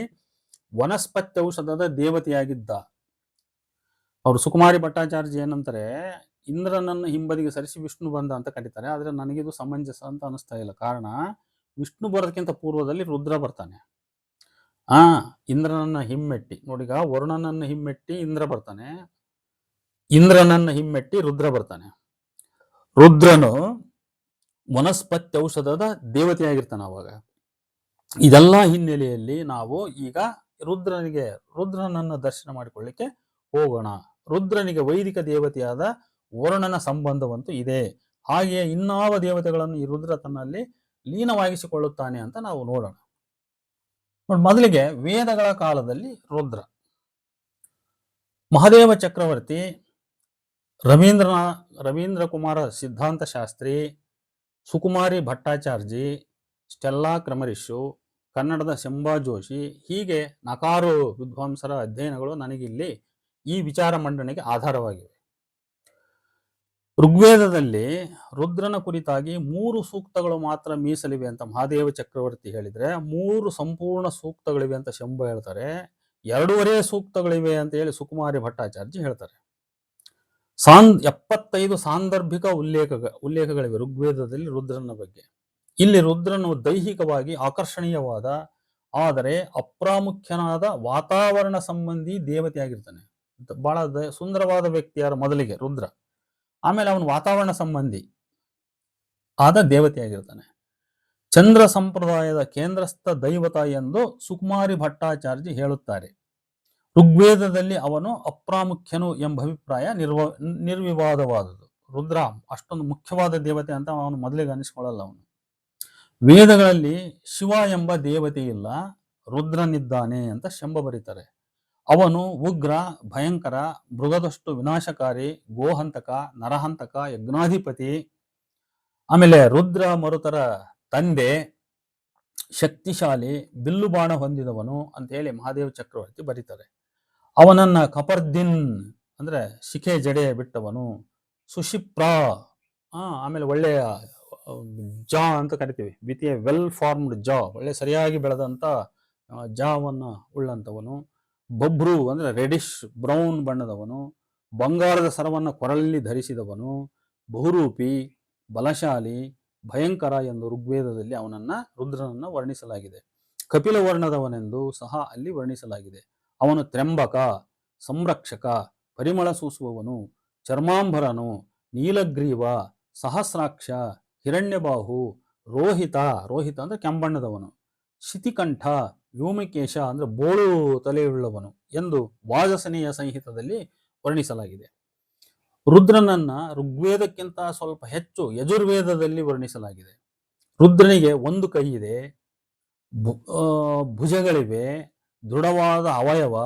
ವನಸ್ಪತಿ ಔಷಧದ ದೇವತೆಯಾಗಿದ್ದ. ಅವರು ಸುಕುಮಾರಿ ಭಟ್ಟಾಚಾರ್ಯ ಏನಂತಾರೆ, ಇಂದ್ರನನ್ನ ಹಿಂಬದಿಗೆ ಸರಿಸಿ ವಿಷ್ಣು ಬಂದ ಅಂತ ಕರೀತಾರೆ. ಆದರೆ ನನಗಿದು ಸಮಂಜಸ ಅಂತ ಅನಿಸ್ತಾ ಇಲ್ಲ. ಕಾರಣ, ವಿಷ್ಣು ಬರೋದಕ್ಕಿಂತ ಪೂರ್ವದಲ್ಲಿ ರುದ್ರ ಬರ್ತಾನೆ. ಇಂದ್ರನನ್ನ ಹಿಮ್ಮೆಟ್ಟಿ ನೋಡಿಗ, ವರುಣನನ್ನ ಹಿಮ್ಮೆಟ್ಟಿ ಇಂದ್ರ ಬರ್ತಾನೆ, ಇಂದ್ರನನ್ನ ಹಿಮ್ಮೆಟ್ಟಿ ರುದ್ರ ಬರ್ತಾನೆ. ರುದ್ರನು ವನಸ್ಪತಿ ಔಷಧದ ದೇವತೆಯಾಗಿರ್ತಾನೆ ಅವಾಗ. ಇದೆಲ್ಲ ಹಿನ್ನೆಲೆಯಲ್ಲಿ ನಾವು ಈಗ ರುದ್ರನನ್ನ ದರ್ಶನ ಮಾಡಿಕೊಳ್ಳಿಕ್ಕೆ ಹೋಗೋಣ. ರುದ್ರನಿಗೆ ವೈದಿಕ ದೇವತೆಯಾದ ವರುಣನ ಸಂಬಂಧವಂತೂ ಇದೆ. ಹಾಗೆಯೇ ಇನ್ನಾವ ದೇವತೆಗಳನ್ನು ಈ ರುದ್ರ ತನ್ನಲ್ಲಿ ಲೀನವಾಗಿಸಿಕೊಳ್ಳುತ್ತಾನೆ ಅಂತ ನಾವು ನೋಡೋಣ. ಮೊದಲಿಗೆ ವೇದಗಳ ಕಾಲದಲ್ಲಿ ರುದ್ರ. ಮಹಾದೇವ ಚಕ್ರವರ್ತಿ, ರವೀಂದ್ರ ಕುಮಾರ ಸಿದ್ಧಾಂತ ಶಾಸ್ತ್ರಿ, ಸುಕುಮಾರಿ ಭಟ್ಟಾಚಾರ್ಜಿ, ಸ್ಟೆಲ್ಲಾ ಕ್ರಮರಿಶು, ಕನ್ನಡದ ಶಂಭಾ ಜೋಶಿ, ಹೀಗೆ ನಕಾರು ವಿದ್ವಾಂಸರ ಅಧ್ಯಯನಗಳು ನನಗಿಲ್ಲಿ ಈ ವಿಚಾರ ಮಂಡನೆಗೆ ಆಧಾರವಾಗಿವೆ. ಋಗ್ವೇದದಲ್ಲಿ ರುದ್ರನ ಕುರಿತಾಗಿ 3 ಸೂಕ್ತಗಳು ಮಾತ್ರ ಮೀಸಲಿವೆ ಅಂತ ಮಹಾದೇವ ಚಕ್ರವರ್ತಿ ಹೇಳಿದ್ರೆ, 3 ಸಂಪೂರ್ಣ ಸೂಕ್ತಗಳಿವೆ ಅಂತ ಶಂಭ ಹೇಳ್ತಾರೆ. 2.5 ಸೂಕ್ತಗಳಿವೆ ಅಂತ ಹೇಳಿ ಸುಕುಮಾರಿ ಭಟ್ಟಾಚಾರ್ಜಿ ಹೇಳ್ತಾರೆ. 75 ಸಾಂದರ್ಭಿಕ ಉಲ್ಲೇಖಗಳಿವೆ ಋಗ್ವೇದದಲ್ಲಿ ರುದ್ರನ ಬಗ್ಗೆ. ಇಲ್ಲಿ ರುದ್ರನು ದೈಹಿಕವಾಗಿ ಆಕರ್ಷಣೀಯವಾದ ಆದರೆ ಅಪ್ರಾಮುಖ್ಯನಾದ ವಾತಾವರಣ ಸಂಬಂಧಿ ದೇವತೆಯಾಗಿರ್ತಾನೆ. ಬಹಳ ಸುಂದರವಾದ ವ್ಯಕ್ತಿ ಯಾರು? ಮೊದಲಿಗೆ ರುದ್ರ. ಆಮೇಲೆ ಅವನು ವಾತಾವರಣ ಸಂಬಂಧಿ ಆದ ದೇವತೆಯಾಗಿರ್ತಾನೆ. ಚಂದ್ರ ಸಂಪ್ರದಾಯದ ಕೇಂದ್ರಸ್ಥ ದೈವತ ಎಂದು ಸುಕುಮಾರಿ ಭಟ್ಟಾಚಾರ್ಜಿ ಹೇಳುತ್ತಾರೆ. ಋಗ್ವೇದದಲ್ಲಿ ಅವನು ಅಪ್ರಾಮುಖ್ಯನು ಎಂಬ ಅಭಿಪ್ರಾಯ ನಿರ್ವಿವಾದವಾದುದು. ರುದ್ರ ಅಷ್ಟೊಂದು ಮುಖ್ಯವಾದ ದೇವತೆ ಅಂತ ಅವನು ಮೊದಲಿಗೆ ಅನಿಸ್ಕೊಳ್ಳಲ್ಲ. ಅವನು ವೇದಗಳಲ್ಲಿ ಶಿವ ಎಂಬ ದೇವತೆ ಇಲ್ಲ, ರುದ್ರನಿದ್ದಾನೆ ಅಂತ ಶಂಭ ಬರೀತಾರೆ. ಅವನು ಉಗ್ರ, ಭಯಂಕರ, ಮೃಗದಷ್ಟು ವಿನಾಶಕಾರಿ, ಗೋಹಂತಕ, ನರಹಂತಕ, ಯಜ್ಞಾಧಿಪತಿ, ಆಮೇಲೆ ರುದ್ರ ಮರುತರ ತಂದೆ, ಶಕ್ತಿಶಾಲಿ, ಬಿಲ್ಲುಬಾಣ ಹೊಂದಿದವನು ಅಂತ ಹೇಳಿ ಮಹಾದೇವ ಚಕ್ರವರ್ತಿ ಬರೀತಾರೆ. ಅವನನ್ನ ಕಪರ್ದಿನ್ ಅಂದ್ರೆ ಶಿಖೆ ಜಡೆ ಬಿಟ್ಟವನು, ಸುಶಿಪ್ರ, ಆಮೇಲೆ ಒಳ್ಳೆಯ ಜಾ ಅಂತ ಕರಿತೀವಿ, ವಿತ್ ಎ ವೆಲ್ ಫಾರ್ಮ್ಡ್ ಜಾ, ಒಳ್ಳೆ ಸರಿಯಾಗಿ ಬೆಳೆದಂತ ಜಾವನ್ನ ಉಳ್ಳಂತವನು, ಬಬ್ರು ಅಂದ್ರೆ ರೆಡಿಶ್ ಬ್ರೌನ್ ಬಣ್ಣದವನು, ಬಂಗಾರದ ಸರವನ್ನು ಕೊರಳಲ್ಲಿ ಧರಿಸಿದವನು, ಬಹುರೂಪಿ, ಬಲಶಾಲಿ, ಭಯಂಕರ ಎಂದು ಋಗ್ವೇದದಲ್ಲಿ ರುದ್ರನನ್ನ ವರ್ಣಿಸಲಾಗಿದೆ. ಕಪಿಲ ವರ್ಣದವನೆಂದು ಸಹ ಅಲ್ಲಿ ವರ್ಣಿಸಲಾಗಿದೆ. ಅವನು ತ್ರ್ಯಂಬಕ, ಸಂರಕ್ಷಕ, ಪರಿಮಳ ಸೂಸುವವನು, ಚರ್ಮಾಂಬರನು, ನೀಲಗ್ರೀವ, ಸಹಸ್ರಾಕ್ಷ, ಹಿರಣ್ಯಬಾಹು, ರೋಹಿತ ಅಂದ್ರೆ ಕೆಂಬಣ್ಣದವನು, ಶಿತಿಕಂಠ, ವ್ಯೋಮಕೇಶ ಅಂದ್ರೆ ಬೋಳು ತಲೆಯುಳ್ಳವನು ಎಂದು ವಾಜಸನೇಯ ಸಂಹಿತದಲ್ಲಿ ವರ್ಣಿಸಲಾಗಿದೆ. ರುದ್ರನನ್ನ ಋಗ್ವೇದಕ್ಕಿಂತ ಸ್ವಲ್ಪ ಹೆಚ್ಚು ಯಜುರ್ವೇದದಲ್ಲಿ ವರ್ಣಿಸಲಾಗಿದೆ. ರುದ್ರನಿಗೆ 1 ಕೈ ಇದೆ, ಭುಜಗಳಿವೆ, ದೃಢವಾದ ಅವಯವ,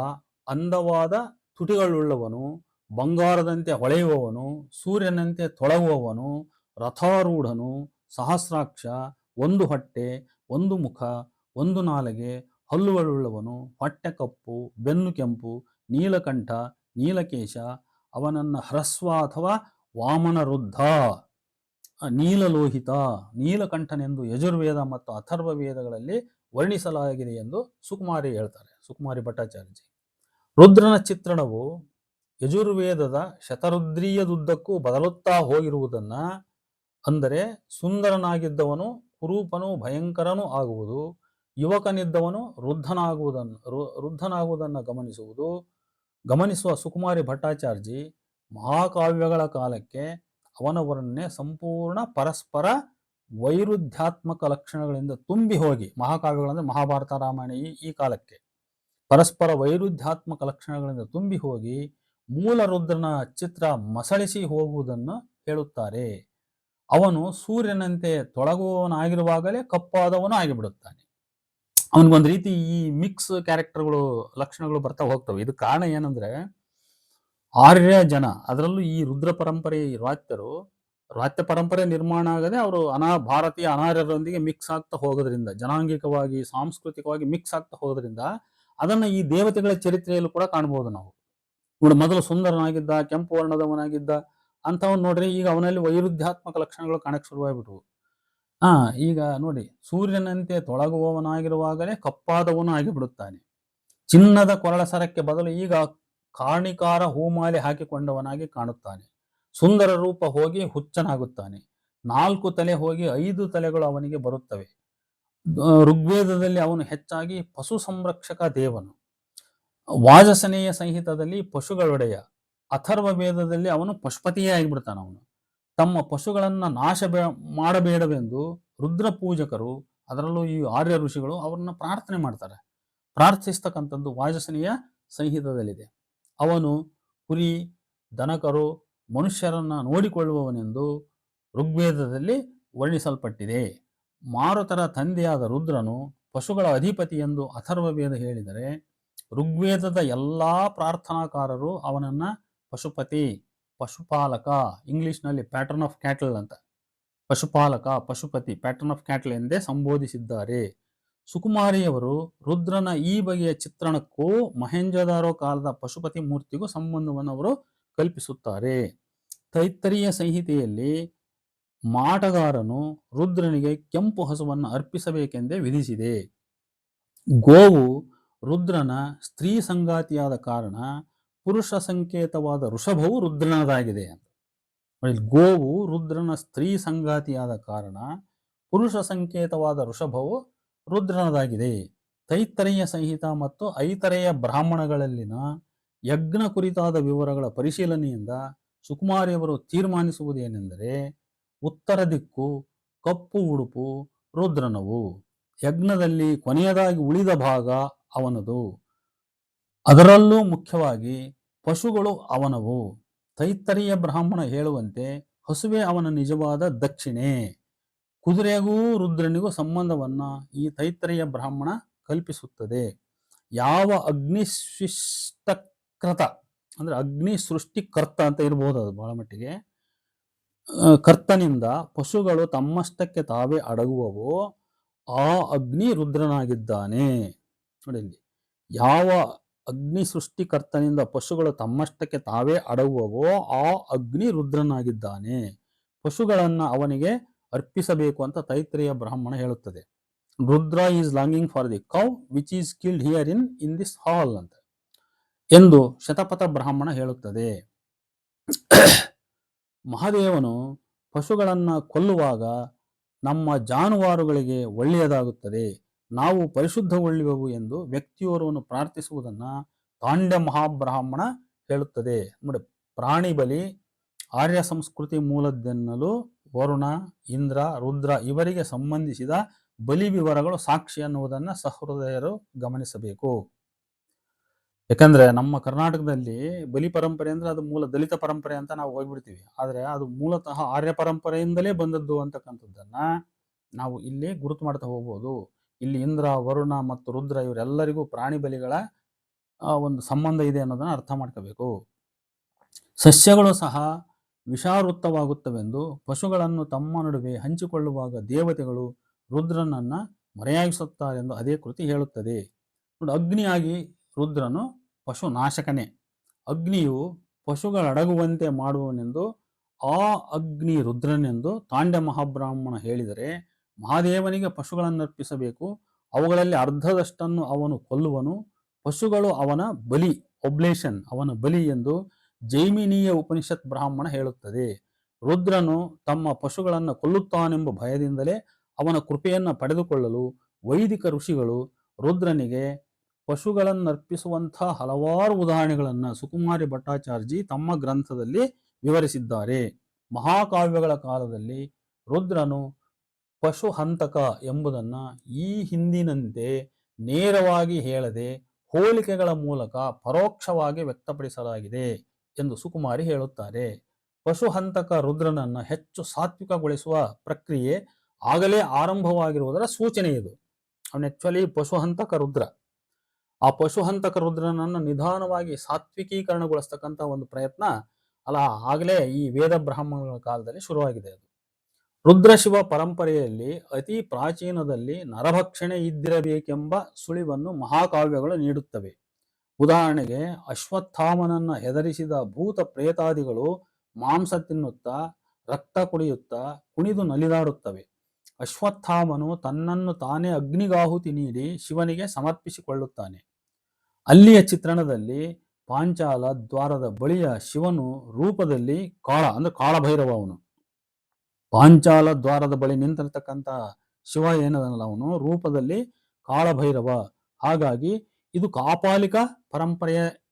ಅಂದವಾದ ತುಟಿಗಳುಳ್ಳವನು, ಬಂಗಾರದಂತೆ ಹೊಳೆಯುವವನು, ಸೂರ್ಯನಂತೆ ತೊಳಗುವವನು, ರಥಾರೂಢನು, ಸಹಸ್ರಾಕ್ಷ, 1 ಹೊಟ್ಟೆ, 1 ಮುಖ, 1 ನಾಲಿಗೆ, ಹಲ್ಲುಗಳುಳ್ಳವನು, ಹೊಟ್ಟೆ ಕಪ್ಪು, ಬೆನ್ನು ಕೆಂಪು, ನೀಲಕಂಠ, ನೀಲಕೇಶ, ಅವನನ್ನ ಹ್ರಸ್ವ ಅಥವಾ ವಾಮನ ವೃದ್ಧ, ನೀಲಲೋಹಿತ, ನೀಲಕಂಠನೆಂದು ಯಜುರ್ವೇದ ಮತ್ತು ಅಥರ್ವ ವೇದಗಳಲ್ಲಿ ವರ್ಣಿಸಲಾಗಿದೆ ಎಂದು ಸುಕುಮಾರಿ ಭಟ್ಟಾಚಾರ್ಯಜಿ. ರುದ್ರನ ಚಿತ್ರಣವು ಯಜುರ್ವೇದದ ಶತರುದ್ರೀಯದುದ್ದಕ್ಕೂ ಬದಲುತ್ತಾ ಹೋಗಿರುವುದನ್ನ, ಅಂದರೆ ಸುಂದರನಾಗಿದ್ದವನು ಕುರೂಪನು ಭಯಂಕರನೂ ಆಗುವುದು, ಯುವಕನಿದ್ದವನು ವೃದ್ಧನಾಗುವುದನ್ನು ಗಮನಿಸುವ ಸುಕುಮಾರಿ ಭಟ್ಟಾಚಾರ್ಜಿ ಮಹಾಕಾವ್ಯಗಳ ಕಾಲಕ್ಕೆ ಅವನ ವರ್ಣನೆ ಸಂಪೂರ್ಣ ಪರಸ್ಪರ ವೈರುಧ್ಯಾತ್ಮಕ ಲಕ್ಷಣಗಳಿಂದ ತುಂಬಿ ಹೋಗಿ, ಮಹಾಕಾವ್ಯಗಳಂದ್ರೆ ಮಹಾಭಾರತ, ರಾಮಾಯಣ, ಈ ಕಾಲಕ್ಕೆ ಪರಸ್ಪರ ವೈರುಧ್ಯಾತ್ಮಕ ಲಕ್ಷಣಗಳಿಂದ ತುಂಬಿ ಹೋಗಿ ಮೂಲ ರುದ್ರನ ಚಿತ್ರ ಮಸಳಿಸಿ ಹೋಗುವುದನ್ನು ಹೇಳುತ್ತಾರೆ. ಅವನು ಸೂರ್ಯನಂತೆ ತೊಳಗುವವನಾಗಿರುವಾಗಲೇ ಕಪ್ಪಾದವನು ಆಗಿಬಿಡುತ್ತಾನೆ. ಅವನಿಗೊಂದು ರೀತಿ ಈ ಮಿಕ್ಸ್ ಕ್ಯಾರೆಕ್ಟರ್ಗಳು ಲಕ್ಷಣಗಳು ಬರ್ತಾ ಹೋಗ್ತವೆ. ಇದು ಕಾರಣ ಏನಂದ್ರೆ, ಆರ್ಯ ಜನ, ಅದರಲ್ಲೂ ಈ ರುದ್ರ ಪರಂಪರೆ ರಾತ್ಯ ಪರಂಪರೆ ನಿರ್ಮಾಣ ಆಗದೆ ಅವರು ಭಾರತೀಯ ಅನಾರ್ಯರೊಂದಿಗೆ ಮಿಕ್ಸ್ ಆಗ್ತಾ ಹೋಗೋದ್ರಿಂದ, ಜನಾಂಗಿಕವಾಗಿ ಸಾಂಸ್ಕೃತಿಕವಾಗಿ ಮಿಕ್ಸ್ ಆಗ್ತಾ ಹೋಗೋದ್ರಿಂದ ಅದನ್ನ ಈ ದೇವತೆಗಳ ಚರಿತ್ರೆಯಲ್ಲೂ ಕೂಡ ಕಾಣಬಹುದು ನಾವು. ನೋಡಿ, ಮೊದಲು ಸುಂದರನಾಗಿದ್ದ, ಕೆಂಪು ವರ್ಣದವನಾಗಿದ್ದ ಅಂತವನ್ ನೋಡ್ರಿ, ಈಗ ಅವನಲ್ಲಿ ವೈರುಧ್ಯಾತ್ಮಕ ಲಕ್ಷಣಗಳು ಕಾಣಕ್ಕೆ ಶುರುವಾಗ್ಬಿಟ್ವು. ಈಗ ನೋಡಿ, ಸೂರ್ಯನಂತೆ ತೊಳಗುವವನಾಗಿರುವಾಗಲೇ ಕಪ್ಪಾದವನು ಆಗಿಬಿಡುತ್ತಾನೆ. ಚಿನ್ನದ ಕೊರಳ ಸರಕ್ಕೆ ಬದಲು ಈಗ ಕಾರ್ಣಿಕಾರ ಹೂಮಾಲೆ ಹಾಕಿಕೊಂಡವನಾಗಿ ಕಾಣುತ್ತಾನೆ. ಸುಂದರ ರೂಪ ಹೋಗಿ ಹುಚ್ಚನಾಗುತ್ತಾನೆ. 4 ತಲೆ ಹೋಗಿ 5 ತಲೆಗಳು ಅವನಿಗೆ ಬರುತ್ತವೆ. ಋಗ್ವೇದದಲ್ಲಿ ಅವನು ಹೆಚ್ಚಾಗಿ ಪಶು ಸಂರಕ್ಷಕ ದೇವನು. ವಾಜಸನೇಯ ಸಂಹಿತದಲ್ಲಿ ಪಶುಗಳೊಡೆಯ. ಅಥರ್ವ ವೇದದಲ್ಲಿ ಅವನು ಪಶುಪತಿಯೇ ಆಗಿಬಿಡ್ತಾನ. ಅವನು ತಮ್ಮ ಪಶುಗಳನ್ನ ನಾಶ ಮಾಡಬೇಡವೆಂದು ರುದ್ರ ಪೂಜಕರು, ಅದರಲ್ಲೂ ಈ ಆರ್ಯ ಋಷಿಗಳು ಅವ್ರನ್ನ ಪ್ರಾರ್ಥನೆ ಮಾಡ್ತಾರೆ. ಪ್ರಾರ್ಥಿಸ್ತಕ್ಕಂಥದ್ದು ವಾಜಸನೇಯ ಸಂಹಿತದಲ್ಲಿದೆ. ಅವನು ಕುರಿ, ದನಕರು, ಮನುಷ್ಯರನ್ನ ನೋಡಿಕೊಳ್ಳುವವನೆಂದು ಋಗ್ವೇದದಲ್ಲಿ ವರ್ಣಿಸಲ್ಪಟ್ಟಿದೆ. ಮಾರುತರ ತಂದೆಯಾದ ರುದ್ರನು ಪಶುಗಳ ಅಧಿಪತಿ ಎಂದು ಅಥರ್ವ ವೇದ ಹೇಳಿದರೆ, ಋಗ್ವೇದದ ಎಲ್ಲಾ ಪ್ರಾರ್ಥನಾಕಾರರು ಅವನನ್ನ ಪಶುಪತಿ, ಪಶುಪಾಲಕ, ಇಂಗ್ಲಿಷ್ನಲ್ಲಿ ಪ್ಯಾಟರ್ನ್ ಆಫ್ ಕ್ಯಾಟಲ್ ಅಂತ, ಪಶುಪಾಲಕ, ಪಶುಪತಿ, ಪ್ಯಾಟರ್ನ್ ಆಫ್ ಕ್ಯಾಟಲ್ ಎಂದೇ ಸಂಬೋಧಿಸಿದ್ದಾರೆ. ಸುಕುಮಾರಿಯವರು ರುದ್ರನ ಈ ಬಗೆಯ ಚಿತ್ರಣಕ್ಕೂ ಮಹೇಂಜೋದಾರೋ ಕಾಲದ ಪಶುಪತಿ ಮೂರ್ತಿಗೂ ಸಂಬಂಧವನ್ನು ಅವರು ಕಲ್ಪಿಸುತ್ತಾರೆ. ತೈತ್ತರೀಯ ಸಂಹಿತೆಯಲ್ಲಿ ಮಾಟಗಾರನು ರುದ್ರನಿಗೆ ಕೆಂಪು ಹಸುವನ್ನು ಅರ್ಪಿಸಬೇಕೆಂದೇ ವಿಧಿಸಿದೆ. ಗೋವು ರುದ್ರನ ಸ್ತ್ರೀ ಸಂಗಾತಿಯಾದ ಕಾರಣ ಪುರುಷ ಸಂಕೇತವಾದ ಋಷಭವು ರುದ್ರನದಾಗಿದೆ ಅಂತ. ಗೋವು ರುದ್ರನ ಸ್ತ್ರೀ ಸಂಗಾತಿಯಾದ ಕಾರಣ ಪುರುಷ ಸಂಕೇತವಾದ ಋಷಭವು ರುದ್ರನದಾಗಿದೆ. ತೈತ್ತರೀಯ ಸಂಹಿತ ಮತ್ತು ಐತರೇಯ ಬ್ರಾಹ್ಮಣಗಳಲ್ಲಿನ ಯಜ್ಞ ಕುರಿತಾದ ವಿವರಗಳ ಪರಿಶೀಲನೆಯಿಂದ ಸುಕುಮಾರಿಯವರು ತೀರ್ಮಾನಿಸುವುದೇನೆಂದರೆ, ಉತ್ತರ ದಿಕ್ಕು ಕಪ್ಪು ಉಡುಪು ರುದ್ರನವು, ಯಜ್ಞದಲ್ಲಿ ಕೊನೆಯದಾಗಿ ಉಳಿದ ಭಾಗ ಅವನದು, ಅದರಲ್ಲೂ ಮುಖ್ಯವಾಗಿ ಪಶುಗಳು ಅವನವು. ತೈತ್ತರೀಯ ಬ್ರಾಹ್ಮಣ ಹೇಳುವಂತೆ ಹಸುವೆ ಅವನ ನಿಜವಾದ ದಕ್ಷಿಣೆ. ಕುದುರೆಗೂ ರುದ್ರನಿಗೂ ಸಂಬಂಧವನ್ನ ಈ ತೈತ್ತರೀಯ ಬ್ರಾಹ್ಮಣ ಕಲ್ಪಿಸುತ್ತದೆ. ಯಾವ ಅಗ್ನಿಶಿಷ್ಟಕೃತ ಅಂದ್ರೆ ಅಗ್ನಿ ಸೃಷ್ಟಿಕರ್ತ ಅಂತ ಇರಬಹುದು, ಅದು ಬಹಳ ಮಟ್ಟಿಗೆ ಕರ್ತನಿಂದ ಪಶುಗಳು ತಮ್ಮಷ್ಟಕ್ಕೆ ತಾವೇ ಅಡಗುವವೋ ಆ ಅಗ್ನಿ ರುದ್ರನಾಗಿದ್ದಾನೆ. ನೋಡಿ, ಇಲ್ಲಿ ಯಾವ ಅಗ್ನಿ ಸೃಷ್ಟಿಕರ್ತನಿಂದ ಪಶುಗಳು ತಮ್ಮಷ್ಟಕ್ಕೆ ತಾವೇ ಅಡಗುವವೋ ಆ ಅಗ್ನಿ ರುದ್ರನಾಗಿದ್ದಾನೆ. ಪಶುಗಳನ್ನ ಅವನಿಗೆ ಅರ್ಪಿಸಬೇಕು ಅಂತ ತೈತ್ರೇಯ ಬ್ರಾಹ್ಮಣ ಹೇಳುತ್ತದೆ. Rudra is longing for the cow which is killed here in this hall ಅಂತ ಎಂದು ಶತಪಥ ಬ್ರಾಹ್ಮಣ ಹೇಳುತ್ತದೆ. ಮಹಾದೇವನು ಪಶುಗಳನ್ನ ಕೊಲ್ಲುವಾಗ ನಮ್ಮ ಜಾನುವಾರುಗಳಿಗೆ ಒಳ್ಳೆಯದಾಗುತ್ತದೆ, ನಾವು ಪರಿಶುದ್ಧಗೊಳ್ಳುವೆವು ಎಂದು ವ್ಯಕ್ತಿಯೋರ್ವನು ಪ್ರಾರ್ಥಿಸುವುದನ್ನ ತಾಂಡ್ಯ ಮಹಾಬ್ರಾಹ್ಮಣ ಹೇಳುತ್ತದೆ. ನೋಡಿ, ಪ್ರಾಣಿ ಬಲಿ ಆರ್ಯ ಸಂಸ್ಕೃತಿ ಮೂಲದ್ದೆನ್ನಲು ವರುಣ, ಇಂದ್ರ, ರುದ್ರ ಇವರಿಗೆ ಸಂಬಂಧಿಸಿದ ಬಲಿ ವಿವರಗಳು ಸಾಕ್ಷಿ ಅನ್ನುವುದನ್ನ ಸಹೃದಯರು ಗಮನಿಸಬೇಕು. ಯಾಕಂದ್ರೆ ನಮ್ಮ ಕರ್ನಾಟಕದಲ್ಲಿ ಬಲಿ ಪರಂಪರೆ ಅಂದ್ರೆ ಅದು ಮೂಲ ದಲಿತ ಪರಂಪರೆ ಅಂತ ನಾವು ಹೋಗ್ಬಿಡ್ತೀವಿ. ಆದ್ರೆ ಅದು ಮೂಲತಃ ಆರ್ಯ ಪರಂಪರೆಯಿಂದಲೇ ಬಂದದ್ದು ಅಂತಕ್ಕಂಥದ್ದನ್ನ ನಾವು ಇಲ್ಲಿ ಗುರುತು ಮಾಡ್ತಾ ಹೋಗ್ಬೋದು. ಇಲ್ಲಿ ಇಂದ್ರ, ವರುಣ ಮತ್ತು ರುದ್ರ ಇವರೆಲ್ಲರಿಗೂ ಪ್ರಾಣಿ ಬಲಿಗಳ ಒಂದು ಸಂಬಂಧ ಇದೆ ಅನ್ನೋದನ್ನ ಅರ್ಥ ಮಾಡ್ಕೋಬೇಕು. ಸಸ್ಯಗಳು ಸಹ ವಿಷಾವೃತ್ತವಾಗುತ್ತವೆಂದು ಪಶುಗಳನ್ನು ತಮ್ಮ ನಡುವೆ ಹಂಚಿಕೊಳ್ಳುವಾಗ ದೇವತೆಗಳು ರುದ್ರನನ್ನ ಮರೆಯಾಗಿಸುತ್ತಾರೆಂದು ಅದೇ ಕೃತಿ ಹೇಳುತ್ತದೆ. ನೋಡಿ, ಅಗ್ನಿಯಾಗಿ ರುದ್ರನು ಪಶು ನಾಶಕನೇ. ಅಗ್ನಿಯು ಪಶುಗಳಡಗುವಂತೆ ಮಾಡುವನೆಂದು ಆ ಅಗ್ನಿ ರುದ್ರನೆಂದು ತಾಂಡ್ಯ ಮಹಾಬ್ರಾಹ್ಮಣ ಹೇಳಿದರೆ, ಮಹಾದೇವನಿಗೆ ಪಶುಗಳನ್ನರ್ಪಿಸಬೇಕು, ಅವುಗಳಲ್ಲಿ ಅರ್ಧದಷ್ಟನ್ನು ಅವನು ಕೊಲ್ಲುವನು, ಪಶುಗಳು ಅವನ ಬಲಿ, ಒಬ್ಲೇಷನ್, ಅವನ ಬಲಿ ಎಂದು ಜೈಮಿನೀಯ ಉಪನಿಷತ್ ಬ್ರಾಹ್ಮಣ ಹೇಳುತ್ತದೆ. ರುದ್ರನು ತಮ್ಮ ಪಶುಗಳನ್ನು ಕೊಲ್ಲುತ್ತಾನೆಂಬ ಭಯದಿಂದಲೇ ಅವನ ಕೃಪೆಯನ್ನು ಪಡೆದುಕೊಳ್ಳಲು ವೈದಿಕ ಋಷಿಗಳು ರುದ್ರನಿಗೆ ಪಶುಗಳನ್ನರ್ಪಿಸುವಂಥ ಹಲವಾರು ಉದಾಹರಣೆಗಳನ್ನು ಸುಕುಮಾರಿ ಭಟ್ಟಾಚಾರ್ಜಿ ತಮ್ಮ ಗ್ರಂಥದಲ್ಲಿ ವಿವರಿಸಿದ್ದಾರೆ. ಮಹಾಕಾವ್ಯಗಳ ಕಾಲದಲ್ಲಿ ರುದ್ರನು ಪಶು ಹಂತಕ ಎಂಬುದನ್ನ ಈ ಹಿಂದಿನಂತೆ ನೇರವಾಗಿ ಹೇಳದೆ ಹೋಲಿಕೆಗಳ ಮೂಲಕ ಪರೋಕ್ಷವಾಗಿ ವ್ಯಕ್ತಪಡಿಸಲಾಗಿದೆ ಎಂದು ಸುಕುಮಾರಿ ಹೇಳುತ್ತಾರೆ. ಪಶುಹಂತಕ ರುದ್ರನನ್ನ ಹೆಚ್ಚು ಸಾತ್ವಿಕಗೊಳಿಸುವ ಪ್ರಕ್ರಿಯೆ ಆಗಲೇ ಆರಂಭವಾಗಿರುವುದರ ಸೂಚನೆ ಇದು. ಅವನು ಆಕ್ಚುಲಿ ಪಶುಹಂತಕ ರುದ್ರ. ಆ ಪಶುಹಂತಕ ರುದ್ರನನ್ನು ನಿಧಾನವಾಗಿ ಸಾತ್ವಿಕೀಕರಣಗೊಳಿಸ್ತಕ್ಕಂಥ ಒಂದು ಪ್ರಯತ್ನ ಅಲ್ಲ ಆಗಲೇ ಈ ವೇದ ಬ್ರಾಹ್ಮಣಗಳ ಕಾಲದಲ್ಲಿ ಶುರುವಾಗಿದೆ. ಅದು ರುದ್ರಶಿವ ಪರಂಪರೆಯಲ್ಲಿ ಅತಿ ಪ್ರಾಚೀನದಲ್ಲಿ ನರಭಕ್ಷಣೆ ಇದ್ದಿರಬೇಕೆಂಬ ಸುಳಿವನ್ನು ಮಹಾಕಾವ್ಯಗಳು ನೀಡುತ್ತವೆ. ಉದಾಹರಣೆಗೆ ಅಶ್ವತ್ಥಾಮನನ್ನ ಹೆದರಿಸಿದ ಭೂತ ಪ್ರೇತಾದಿಗಳು ಮಾಂಸ ತಿನ್ನುತ್ತಾ ರಕ್ತ ಕುಡಿಯುತ್ತಾ ಕುಣಿದು ನಲಿದಾಡುತ್ತವೆ. ಅಶ್ವತ್ಥಾಮನು ತನ್ನನ್ನು ತಾನೇ ಅಗ್ನಿಗಾಹುತಿ ನೀಡಿ ಶಿವನಿಗೆ ಸಮರ್ಪಿಸಿಕೊಳ್ಳುತ್ತಾನೆ. ಅಲ್ಲಿಯ ಚಿತ್ರಣದಲ್ಲಿ ಪಾಂಚಾಲ ದ್ವಾರದ ಬಳಿಯ ಶಿವನು ರೂಪದಲ್ಲಿ ಕಾಳಭೈರವ. ಅವನು ಪಾಂಚಾಲ ದ್ವಾರದ ಬಳಿ ನಿಂತಿರ್ತಕ್ಕಂಥ ಶಿವ ಏನದಲ್ಲ ಅವನು ರೂಪದಲ್ಲಿ ಕಾಳಭೈರವ. ಹಾಗಾಗಿ ಇದು ಕಾಪಾಲಿಕ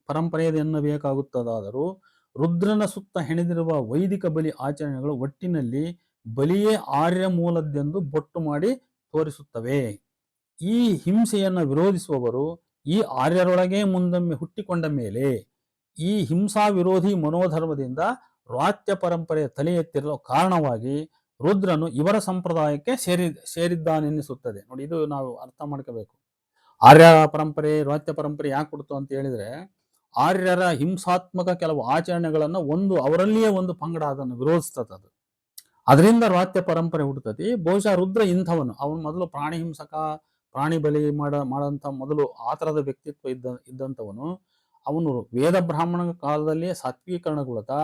ಪರಂಪರೆಯದೆನ್ನಬೇಕಾಗುತ್ತದಾದರೂ ರುದ್ರನ ಸುತ್ತ ಹೆಣೆದಿರುವ ವೈದಿಕ ಬಲಿ ಆಚರಣೆಗಳು ಒಟ್ಟಿನಲ್ಲಿ ಬಲಿಯೇ ಆರ್ಯ ಮೂಲದ್ದೆಂದು ಬೊಟ್ಟು ಮಾಡಿ ತೋರಿಸುತ್ತವೆ. ಈ ಹಿಂಸೆಯನ್ನು ವಿರೋಧಿಸುವವರು ಈ ಆರ್ಯರೊಳಗೆ ಮುಂದೊಮ್ಮೆ ಹುಟ್ಟಿಕೊಂಡ ಮೇಲೆ ಈ ಹಿಂಸಾ ವಿರೋಧಿ ಮನೋಧರ್ಮದಿಂದ ರಾತ್ಯ ಪರಂಪರೆಯ ತಲೆ ಎತ್ತಿರಲು ಕಾರಣವಾಗಿ ರುದ್ರನು ಇವರ ಸಂಪ್ರದಾಯಕ್ಕೆ ಸೇರಿದ್ದಾನೆನ್ನಿಸುತ್ತದೆ. ನೋಡಿ, ಇದು ನಾವು ಅರ್ಥ ಮಾಡ್ಕೋಬೇಕು. ಆರ್ಯ ಪರಂಪರೆ ರಾತ್ಯ ಪರಂಪರೆ ಯಾಕೆ ಕೊಡ್ತು ಅಂತ ಹೇಳಿದ್ರೆ, ಆರ್ಯರ ಹಿಂಸಾತ್ಮಕ ಕೆಲವು ಆಚರಣೆಗಳನ್ನು ಅವರಲ್ಲಿಯೇ ಒಂದು ಪಂಗಡ ಅದನ್ನು ವಿರೋಧಿಸ್ತದೆ. ಅದು ಅದರಿಂದ ರಾತ್ಯ ಪರಂಪರೆ ಹುಟ್ಟುತ್ತದೆ. ಬಹುಶಃ ರುದ್ರ ಇಂಥವನು, ಅವನು ಮೊದಲು ಪ್ರಾಣಿ ಹಿಂಸಕ, ಪ್ರಾಣಿ ಬಲಿ ಮಾಡಂತ ಮೊದಲು ಆ ಥರದ ವ್ಯಕ್ತಿತ್ವ ಇದ್ದಂಥವನು. ಅವನು ವೇದ ಬ್ರಾಹ್ಮಣ ಕಾಲದಲ್ಲಿಯೇ ಸಾತ್ವೀಕರಣಗೊಳ್ತಾ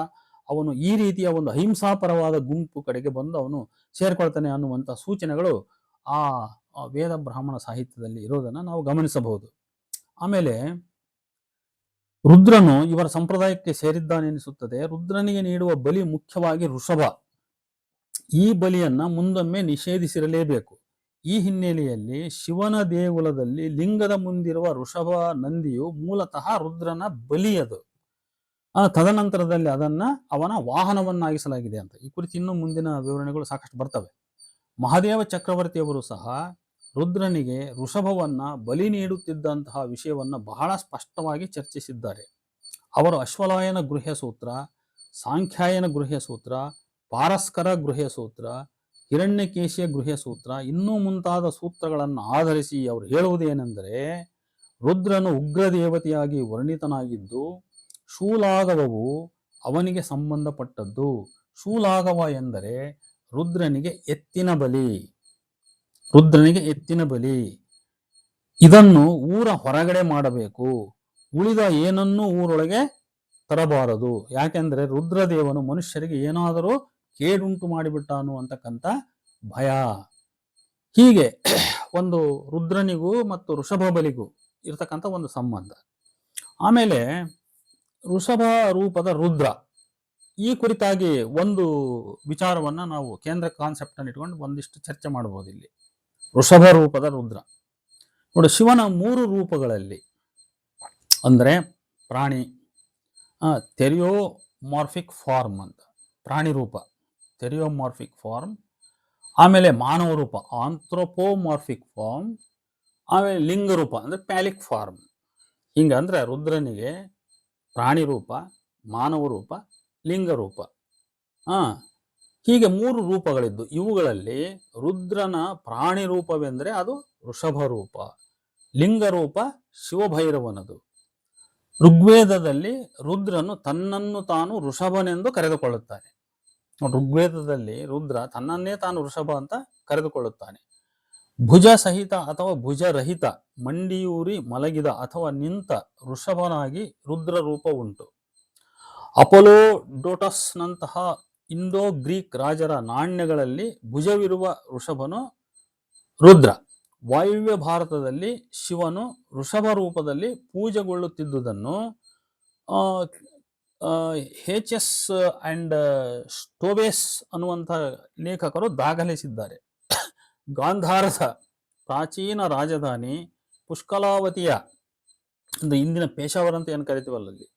ಅವನು ಈ ರೀತಿಯ ಒಂದು ಅಹಿಂಸಾಪರವಾದ ಗುಂಪು ಕಡೆಗೆ ಬಂದು ಅವನು ಸೇರ್ಕೊಳ್ತಾನೆ ಅನ್ನುವಂಥ ಸೂಚನೆಗಳು ಆ ವೇದ ಬ್ರಾಹ್ಮಣ ಸಾಹಿತ್ಯದಲ್ಲಿ ಇರೋದನ್ನು ನಾವು ಗಮನಿಸಬಹುದು. ಆಮೇಲೆ ರುದ್ರನು ಇವರ ಸಂಪ್ರದಾಯಕ್ಕೆ ಸೇರಿದ್ದಾನೆನಿಸುತ್ತದೆ. ರುದ್ರನಿಗೆ ನೀಡುವ ಬಲಿ ಮುಖ್ಯವಾಗಿ ಋಷಭ. ಈ ಬಲಿಯನ್ನ ಮುಂದೊಮ್ಮೆ ನಿಷೇಧಿಸಿರಲೇಬೇಕು. ಈ ಹಿನ್ನೆಲೆಯಲ್ಲಿ ಶಿವನ ದೇಗುಲದಲ್ಲಿ ಲಿಂಗದ ಮುಂದಿರುವ ಋಷಭ ನಂದಿಯು ಮೂಲತಃ ರುದ್ರನ ಬಲಿಯದು. ತದನಂತರದಲ್ಲಿ ಅದನ್ನ ಅವನ ವಾಹನವನ್ನಾಗಿಸಲಾಗಿದೆ ಅಂತ. ಈ ಕುರಿತು ಇನ್ನೂ ಮುಂದಿನ ವಿವರಣೆಗಳು ಸಾಕಷ್ಟು ಬರ್ತವೆ. ಮಹಾದೇವ ಚಕ್ರವರ್ತಿಯವರು ಸಹ ರುದ್ರನಿಗೆ ಋಷಭವನ್ನ ಬಲಿ ನೀಡುತ್ತಿದ್ದಂತಹ ವಿಷಯವನ್ನ ಬಹಳ ಸ್ಪಷ್ಟವಾಗಿ ಚರ್ಚಿಸಿದ್ದಾರೆ. ಅವರು ಅಶ್ವಲಾಯನ ಗೃಹ್ಯ ಸೂತ್ರ, ಸಾಂಖ್ಯಾಯನ ಗೃಹ್ಯ ಸೂತ್ರ, ಪಾರಸ್ಕರ ಗೃಹ್ಯ ಸೂತ್ರ, ಹಿರಣ್ಯಕೇಶಿಯ ಗೃಹ್ಯ ಸೂತ್ರ ಇನ್ನೂ ಮುಂತಾದ ಸೂತ್ರಗಳನ್ನು ಆಧರಿಸಿ ಅವರು ಹೇಳುವುದೇನೆಂದರೆ, ರುದ್ರನು ಉಗ್ರ ದೇವತೆಯಾಗಿ ವರ್ಣಿತನಾಗಿದ್ದು ಶೂಲಾಘವವು ಅವನಿಗೆ ಸಂಬಂಧಪಟ್ಟದ್ದು. ಶೂಲಾಘವ ಎಂದರೆ ರುದ್ರನಿಗೆ ಎತ್ತಿನ ಬಲಿ. ಇದನ್ನು ಊರ ಹೊರಗಡೆ ಮಾಡಬೇಕು, ಉಳಿದ ಏನನ್ನೂ ಊರೊಳಗೆ ತರಬಾರದು. ಯಾಕೆಂದ್ರೆ ರುದ್ರದೇವನು ಮನುಷ್ಯರಿಗೆ ಏನಾದರೂ ಕೇಡುಂಟು ಮಾಡಿಬಿಟ್ಟ ಅನ್ನುವಂತಕ್ಕಂಥ ಭಯ. ಹೀಗೆ ಒಂದು ರುದ್ರನಿಗೂ ಮತ್ತು ಋಷಭ ಬಲಿಗೂ ಇರತಕ್ಕಂಥ ಒಂದು ಸಂಬಂಧ. ಆಮೇಲೆ ಋಷಭ ರೂಪದ ರುದ್ರ, ಈ ಕುರಿತಾಗಿ ಒಂದು ವಿಚಾರವನ್ನ ನಾವು ಕೇಂದ್ರ ಕಾನ್ಸೆಪ್ಟ್ ಅನ್ನು ಇಟ್ಕೊಂಡು ಒಂದಿಷ್ಟು ಚರ್ಚೆ ಮಾಡಬಹುದು. ಇಲ್ಲಿ ಋಷಭ ರೂಪದ ರುದ್ರ ನೋಡಿ, ಶಿವನ 3 ರೂಪಗಳಲ್ಲಿ ಅಂದ್ರೆ ಪ್ರಾಣಿ, ಥೆರಿಯೋಮಾರ್ಫಿಕ್ ಫಾರ್ಮ್ ಅಂತ ಪ್ರಾಣಿ ರೂಪ, ಥೆರಿಯೋಮಾರ್ಫಿಕ್ ಫಾರ್ಮ್. ಆಮೇಲೆ ಮಾನವ ರೂಪ, ಆಂಥ್ರೋಪೋಮಾರ್ಫಿಕ್ ಫಾರ್ಮ್. ಆಮೇಲೆ ಲಿಂಗ ರೂಪ ಅಂದ್ರೆ ಪ್ಯಾಲಿಕ್ ಫಾರ್ಮ್. ಹಿಂಗಂದ್ರೆ ರುದ್ರನಿಗೆ ಪ್ರಾಣಿ ರೂಪ, ಮಾನವ ರೂಪ, ಲಿಂಗ ರೂಪ. ಹೀಗೆ 3 ರೂಪಗಳಿದ್ದು, ಇವುಗಳಲ್ಲಿ ರುದ್ರನ ಪ್ರಾಣಿ ರೂಪವೆಂದರೆ ಅದು ಋಷಭ ರೂಪ, ಲಿಂಗ ರೂಪ ಶಿವಭೈರವನದು. ಋಗ್ವೇದದಲ್ಲಿ ರುದ್ರನು ತನ್ನನ್ನು ತಾನು ಋಷಭನೆಂದು ಕರೆದುಕೊಳ್ಳುತ್ತಾನೆ. ಋಗ್ವೇದದಲ್ಲಿ ರುದ್ರ ತನ್ನನ್ನೇ ತಾನು ಋಷಭ ಅಂತ ಕರೆದುಕೊಳ್ಳುತ್ತಾನೆ. ಭುಜ ಸಹಿತ ಅಥವಾ ಭುಜರಹಿತ, ಮಂಡಿಯೂರಿ ಮಲಗಿದ ಅಥವಾ ನಿಂತ ಋಷಭನಾಗಿ ರುದ್ರ ರೂಪ ಉಂಟು. ಅಪೋಲೋಡೋಟಸ್ನಂತಹ ಇಂಡೋ ಗ್ರೀಕ್ ರಾಜರ ನಾಣ್ಯಗಳಲ್ಲಿ ಭುಜವಿರುವ ಋಷಭನು ರುದ್ರ. ವಾಯುವ್ಯ ಭಾರತದಲ್ಲಿ ಶಿವನು ಋಷಭ ರೂಪದಲ್ಲಿ ಪೂಜೆಗೊಳ್ಳುತ್ತಿದ್ದುದನ್ನು ಹೆಚ್.ಎಸ್. ಅಂಡ್ ಸ್ಟೋಬೇಸ್ ಅನ್ನುವಂಥ ಲೇಖಕರು ದಾಖಲಿಸಿದ್ದಾರೆ. ಗಾಂಧಾರದ ಪ್ರಾಚೀನ ರಾಜಧಾನಿ ಪುಷ್ಕಲಾವತಿಯ, ಇಂದಿನ ಪೇಶಾವರ್ ಅಂತ ಏನು ಕರಿತೀವಲ್ಲಿ,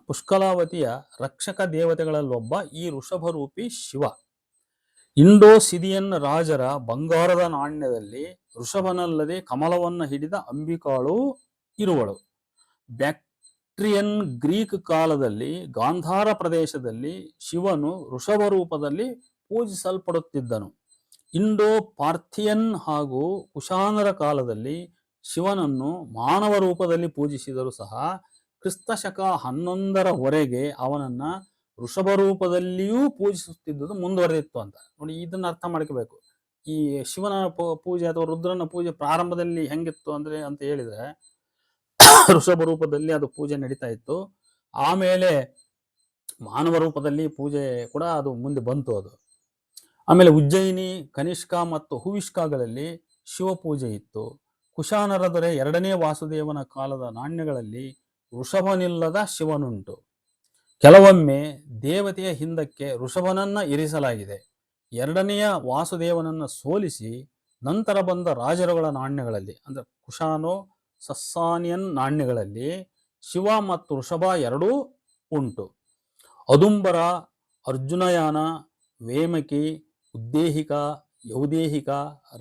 ಪುಷ್ಕಲಾವತಿಯ ರಕ್ಷಕ ದೇವತೆಗಳಲ್ಲೊಬ್ಬ ಈ ಋಷಭರೂಪಿ ಶಿವ. ಇಂಡೋಸಿದಿಯನ್ ರಾಜರ ಬಂಗಾರದ ನಾಣ್ಯದಲ್ಲಿ ಋಷಭನಲ್ಲದೆ ಕಮಲವನ್ನು ಹಿಡಿದ ಅಂಬಿಕಾಳು ಇರುವಳು. ಬಾಕ್ಟ್ರಿಯನ್ ಗ್ರೀಕ್ ಕಾಲದಲ್ಲಿ ಗಾಂಧಾರ ಪ್ರದೇಶದಲ್ಲಿ ಶಿವನು ಋಷಭ ರೂಪದಲ್ಲಿ ಪೂಜಿಸಲ್ಪಡುತ್ತಿದ್ದನು. ಇಂಡೋ ಪಾರ್ಥಿಯನ್ ಹಾಗೂ ಕುಶಾನರ ಕಾಲದಲ್ಲಿ ಶಿವನನ್ನು ಮಾನವ ರೂಪದಲ್ಲಿ ಪೂಜಿಸಿದರೂ ಸಹ ಕ್ರಿಸ್ತ ಶಕ 11ರವರೆಗೆ ಅವನನ್ನ ಋಷಭ ರೂಪದಲ್ಲಿಯೂ ಪೂಜಿಸುತ್ತಿದ್ದುದು ಮುಂದುವರೆದಿತ್ತು ಅಂತ ನೋಡಿ. ಇದನ್ನ ಅರ್ಥ ಮಾಡ್ಕೋಬೇಕು. ಈ ಶಿವನ ಪೂಜೆ ಅಥವಾ ರುದ್ರನ ಪೂಜೆ ಪ್ರಾರಂಭದಲ್ಲಿ ಹೆಂಗಿತ್ತು ಅಂತ ಹೇಳಿದ್ರೆ ಋಷಭ ರೂಪದಲ್ಲಿ ಅದು ಪೂಜೆ ನಡೀತಾ ಇತ್ತು. ಆಮೇಲೆ ಮಾನವ ರೂಪದಲ್ಲಿ ಪೂಜೆ ಕೂಡ ಅದು ಮುಂದೆ ಬಂತು. ಅದು ಆಮೇಲೆ ಉಜ್ಜಯಿನಿ, ಕನಿಷ್ಕ ಮತ್ತು ಹುವಿಷ್ಕಗಳಲ್ಲಿ ಶಿವ ಪೂಜೆ ಇತ್ತು. ಕುಶಾನರ ದೊರೆ 2ನೇ ವಾಸುದೇವನ ಕಾಲದ ನಾಣ್ಯಗಳಲ್ಲಿ ಋಷಭನಿಲ್ಲದ ಶಿವನುಂಟು. ಕೆಲವೊಮ್ಮೆ ದೇವತೆಯ ಹಿಂದಕ್ಕೆ ಋಷಭನನ್ನ ಇರಿಸಲಾಗಿದೆ. 2ನೆಯ ವಾಸುದೇವನನ್ನ ಸೋಲಿಸಿ ನಂತರ ಬಂದ ರಾಜರುಗಳ ನಾಣ್ಯಗಳಲ್ಲಿ ಅಂದ್ರೆ ಕುಶಾನೋ ಸಸ್ಸಾನಿಯನ್ ನಾಣ್ಯಗಳಲ್ಲಿ ಶಿವ ಮತ್ತು ಋಷಭ ಎರಡೂ ಉಂಟು. ಅದುಂಬರ, ಅರ್ಜುನಯಾನ, ವೇಮಕಿ, ಉದ್ದೇಹಿಕ, ಯೌದೇಹಿಕ,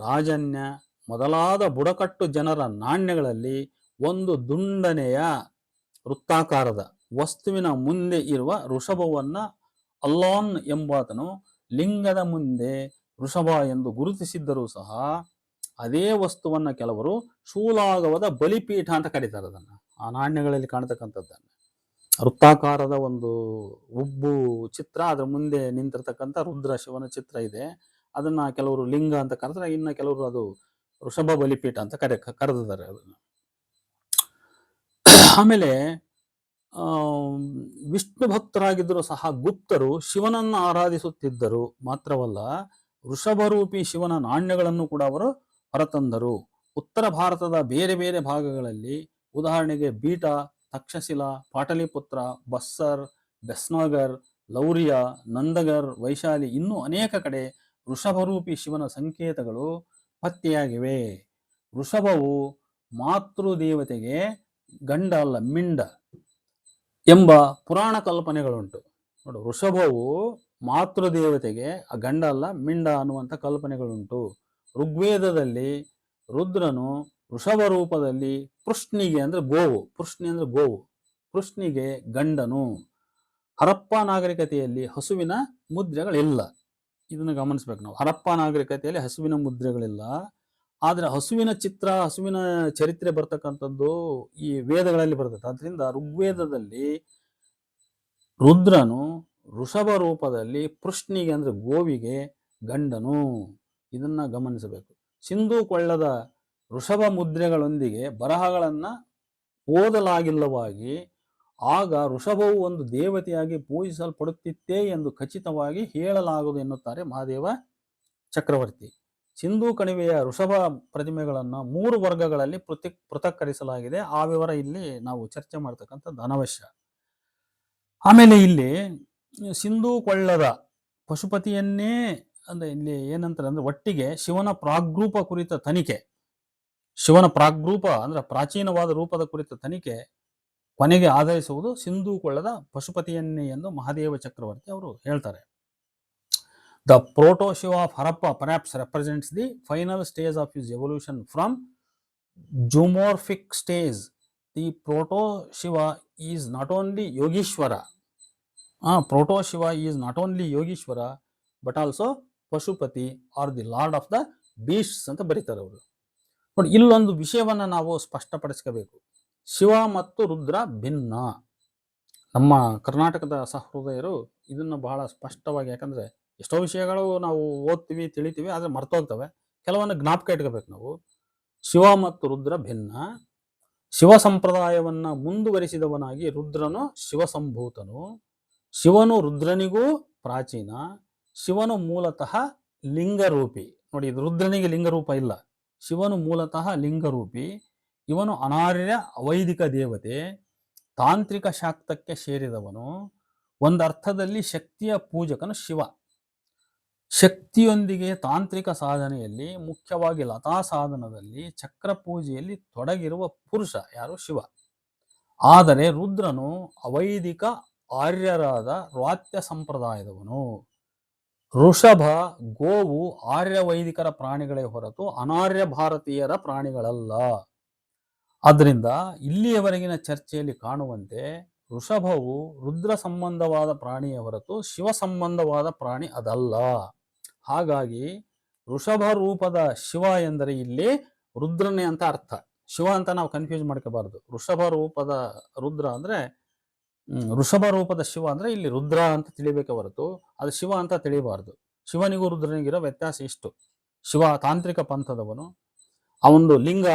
ರಾಜನ್ಯ ಮೊದಲಾದ ಬುಡಕಟ್ಟು ಜನರ ನಾಣ್ಯಗಳಲ್ಲಿ ಒಂದು ದುಂಡನೆಯ ವೃತ್ತಾಕಾರದ ವಸ್ತುವಿನ ಮುಂದೆ ಇರುವ ಋಷಭವನ್ನ ಅಲ್ಲಾನ್ ಎಂಬಾತನು ಲಿಂಗದ ಮುಂದೆ ಋಷಭ ಎಂದು ಗುರುತಿಸಿದ್ದರೂ ಸಹ ಅದೇ ವಸ್ತುವನ್ನ ಕೆಲವರು ಶೂಲಾಗವದ ಬಲಿಪೀಠ ಅಂತ ಕರೀತಾರೆ. ಅದನ್ನ ಆ ನಾಣ್ಯಗಳಲ್ಲಿ ಕಾಣತಕ್ಕಂಥದ್ದನ್ನು ವೃತ್ತಾಕಾರದ ಒಂದು ಉಬ್ಬು ಚಿತ್ರ, ಅದರ ಮುಂದೆ ನಿಂತಿರ್ತಕ್ಕಂಥ ರುದ್ರ ಶಿವನ ಚಿತ್ರ ಇದೆ. ಅದನ್ನ ಕೆಲವರು ಲಿಂಗ ಅಂತ ಕರೆದ್ರೆ, ಇನ್ನು ಕೆಲವರು ಅದು ಋಷಭ ಬಲಿಪೀಠ ಅಂತ ಕರೆದಿದ್ದಾರೆ ಅದನ್ನು. ಆಮೇಲೆ ವಿಷ್ಣು ಭಕ್ತರಾಗಿದ್ದರೂ ಸಹ ಗುಪ್ತರು ಶಿವನನ್ನು ಆರಾಧಿಸುತ್ತಿದ್ದರು. ಮಾತ್ರವಲ್ಲ, ವೃಷಭರೂಪಿ ಶಿವನ ನಾಣ್ಯಗಳನ್ನು ಕೂಡ ಅವರು ಹೊರತಂದರು. ಉತ್ತರ ಭಾರತದ ಬೇರೆ ಬೇರೆ ಭಾಗಗಳಲ್ಲಿ, ಉದಾಹರಣೆಗೆ ಬೀಟಾ, ತಕ್ಷಶಿಲಾ, ಪಾಟಲಿಪುತ್ರ, ಬಸ್ಸರ್, ಬೆಸ್ನಾಗರ್, ಲೌರಿಯ, ನಂದಗರ್, ವೈಶಾಲಿ ಇನ್ನೂ ಅನೇಕ ಕಡೆ ವೃಷಭರೂಪಿ ಶಿವನ ಸಂಕೇತಗಳು ಪತ್ತೆಯಾಗಿವೆ. ವೃಷಭವು ಮಾತೃದೇವತೆಗೆ ಗಂಡ ಅಲ್ಲ ಮಿಂಡ ಎಂಬ ಪುರಾಣ ಕಲ್ಪನೆಗಳುಂಟು. ನೋಡು, ವೃಷಭವು ಮಾತೃದೇವತೆಗೆ ಗಂಡ ಅಲ್ಲ ಮಿಂಡ ಅನ್ನುವಂಥ ಕಲ್ಪನೆಗಳುಂಟು. ಋಗ್ವೇದದಲ್ಲಿ ರುದ್ರನು ವೃಷಭ ರೂಪದಲ್ಲಿ ಪೃಷ್ಣಿಗೆ ಅಂದ್ರೆ ಗೋವು, ಪೃಷ್ಣಿ ಅಂದ್ರೆ ಗೋವು, ಪೃಷ್ಣಿಗೆ ಗಂಡನು. ಹರಪ್ಪ ನಾಗರಿಕತೆಯಲ್ಲಿ ಹಸುವಿನ ಮುದ್ರೆಗಳಿಲ್ಲ. ಇದನ್ನು ಗಮನಿಸ್ಬೇಕು ನಾವು. ಹರಪ್ಪ ನಾಗರಿಕತೆಯಲ್ಲಿ ಹಸುವಿನ ಮುದ್ರೆಗಳಿಲ್ಲ. ಆದ್ರೆ ಹಸುವಿನ ಚಿತ್ರ, ಹಸುವಿನ ಚರಿತ್ರೆ ಬರ್ತಕ್ಕಂಥದ್ದು ಈ ವೇದಗಳಲ್ಲಿ ಬರ್ತದೆ. ಅದರಿಂದ ಋಗ್ವೇದದಲ್ಲಿ ರುದ್ರನು ವೃಷಭ ರೂಪದಲ್ಲಿ ಪೃಷ್ಣಿಗೆ ಅಂದ್ರೆ ಗೋವಿಗೆ ಗಂಡನು. ಇದನ್ನ ಗಮನಿಸಬೇಕು. ಸಿಂಧೂ ಕೊಳ್ಳದ ವೃಷಭ ಮುದ್ರೆಗಳೊಂದಿಗೆ ಬರಹಗಳನ್ನ ಓದಲಾಗಿಲ್ಲವಾಗಿ ಆಗ ವೃಷಭವು ಒಂದು ದೇವತೆಯಾಗಿ ಪೂಜಿಸಲ್ಪಡುತ್ತಿತ್ತೇ ಎಂದು ಖಚಿತವಾಗಿ ಹೇಳಲಾಗದು ಎನ್ನುತ್ತಾರೆ ಮಹಾದೇವ ಚಕ್ರವರ್ತಿ. ಸಿಂಧೂ ಕಣಿವೆಯ ವೃಷಭ ಪ್ರತಿಮೆಗಳನ್ನು 3 ವರ್ಗಗಳಲ್ಲಿ ಪೃಥಕ್ಕರಿಸಲಾಗಿದೆ. ಆ ವಿವರ ಇಲ್ಲಿ ನಾವು ಚರ್ಚೆ ಮಾಡ್ತಕ್ಕಂಥದ್ದು ಅನವಶ್ಯ. ಆಮೇಲೆ ಇಲ್ಲಿ ಸಿಂಧೂ ಕೊಳ್ಳದ ಪಶುಪತಿಯನ್ನೇ ಅಂದ್ರೆ ಇಲ್ಲಿ ಏನಂತಾರೆ ಅಂದ್ರೆ ಒಟ್ಟಿಗೆ ಶಿವನ ಪ್ರಾಗ್ರೂಪ ಕುರಿತ ತನಿಖೆ, ಶಿವನ ಪ್ರಾಗ್ರೂಪ ಅಂದ್ರೆ ಪ್ರಾಚೀನವಾದ ರೂಪದ ಕುರಿತ ತನಿಖೆ ಕೊನೆಗೆ ಆಧರಿಸುವುದು ಸಿಂಧೂ ಕೊಳ್ಳದ ಪಶುಪತಿಯನ್ನೇ ಎಂದು ಮಹಾದೇವ ಚಕ್ರವರ್ತಿ ಅವರು ಹೇಳ್ತಾರೆ. The proto-Shiva of Harappa perhaps represents the final stage of his evolution from zoomorphic stage. The proto-Shiva is not only Yogishwara. Proto-Shiva is not only Yogishwara but also Pashupati or the Lord of the Beasts ಅಂತ ಬರೀತಾರೆ ಅವರು. ನೋಡಿ, ಇಲ್ಲೊಂದು ವಿಷಯವನ್ನ ನಾವು ಸ್ಪಷ್ಟಪಡಿಸ್ಕೋಬೇಕು. ಶಿವ ಮತ್ತು ರುದ್ರ ಭಿನ್ನ. ನಮ್ಮ ಕರ್ನಾಟಕದ ಸಹೃದಯರು ಇದನ್ನು ಬಹಳ ಸ್ಪಷ್ಟವಾಗಿ, ಯಾಕಂದ್ರೆ ಎಷ್ಟೋ ವಿಷಯಗಳು ನಾವು ಓದ್ತೀವಿ, ತಿಳಿತೀವಿ, ಆದರೆ ಮರ್ತೋಗ್ತವೆ. ಕೆಲವನ್ನ ಜ್ಞಾಪಕ ಇಟ್ಕೋಬೇಕು ನಾವು. ಶಿವ ಮತ್ತು ರುದ್ರ ಭಿನ್ನ. ಶಿವ ಸಂಪ್ರದಾಯವನ್ನ ಮುಂದುವರಿಸಿದವನಾಗಿ ರುದ್ರನು ಶಿವಸಂಭೂತನು. ಶಿವನು ರುದ್ರನಿಗೂ ಪ್ರಾಚೀನ. ಶಿವನು ಮೂಲತಃ ಲಿಂಗರೂಪಿ. ನೋಡಿ, ಇದು ರುದ್ರನಿಗೆ ಲಿಂಗರೂಪ ಇಲ್ಲ. ಶಿವನು ಮೂಲತಃ ಲಿಂಗರೂಪಿ. ಇವನು ಅನಾರ್ಯ ಅವೈದಿಕ ದೇವತೆ, ತಾಂತ್ರಿಕ ಶಾಕ್ತಕ್ಕೆ ಸೇರಿದವನು. ಒಂದರ್ಥದಲ್ಲಿ ಶಕ್ತಿಯ ಪೂಜಕನು ಶಿವ. ಶಕ್ತಿಯೊಂದಿಗೆ ತಾಂತ್ರಿಕ ಸಾಧನೆಯಲ್ಲಿ, ಮುಖ್ಯವಾಗಿ ಲತಾ ಸಾಧನದಲ್ಲಿ, ಚಕ್ರ ಪೂಜೆಯಲ್ಲಿ ತೊಡಗಿರುವ ಪುರುಷ ಯಾರು? ಶಿವ. ಆದರೆ ರುದ್ರನು ಅವೈದಿಕ ಆರ್ಯರಾದ ರ್ವಾತ್ಯ ಸಂಪ್ರದಾಯದವನು. ಋಷಭ, ಗೋವು ಆರ್ಯ ವೈದಿಕರ ಪ್ರಾಣಿಗಳೇ ಹೊರತು ಅನಾರ್ಯ ಭಾರತೀಯರ ಪ್ರಾಣಿಗಳಲ್ಲ. ಆದ್ದರಿಂದ ಇಲ್ಲಿಯವರೆಗಿನ ಚರ್ಚೆಯಲ್ಲಿ ಕಾಣುವಂತೆ ವೃಷಭವು ರುದ್ರ ಸಂಬಂಧವಾದ ಪ್ರಾಣಿಯ ಹೊರತು ಶಿವ ಸಂಬಂಧವಾದ ಪ್ರಾಣಿ ಅದಲ್ಲ. ಹಾಗಾಗಿ ವೃಷಭ ರೂಪದ ಶಿವ ಎಂದರೆ ಇಲ್ಲಿ ರುದ್ರನೇ ಅಂತ ಅರ್ಥ. ಶಿವ ಅಂತ ನಾವು ಕನ್ಫ್ಯೂಸ್ ಮಾಡ್ಕೋಬಾರದು. ವೃಷಭ ರೂಪದ ರುದ್ರ ಅಂದ್ರೆ ವೃಷಭ ರೂಪದ ಶಿವ ಅಂದ್ರೆ ಇಲ್ಲಿ ರುದ್ರ ಅಂತ ತಿಳಿಬೇಕೆ ಹೊರತು ಅದು ಶಿವ ಅಂತ ತಿಳಿಬಾರದು. ಶಿವನಿಗೂ ರುದ್ರನಿಗಿರೋ ವ್ಯತ್ಯಾಸ ಇಷ್ಟು. ಶಿವ ತಾಂತ್ರಿಕ ಪಂಥದವನು, ಅವನದು ಲಿಂಗ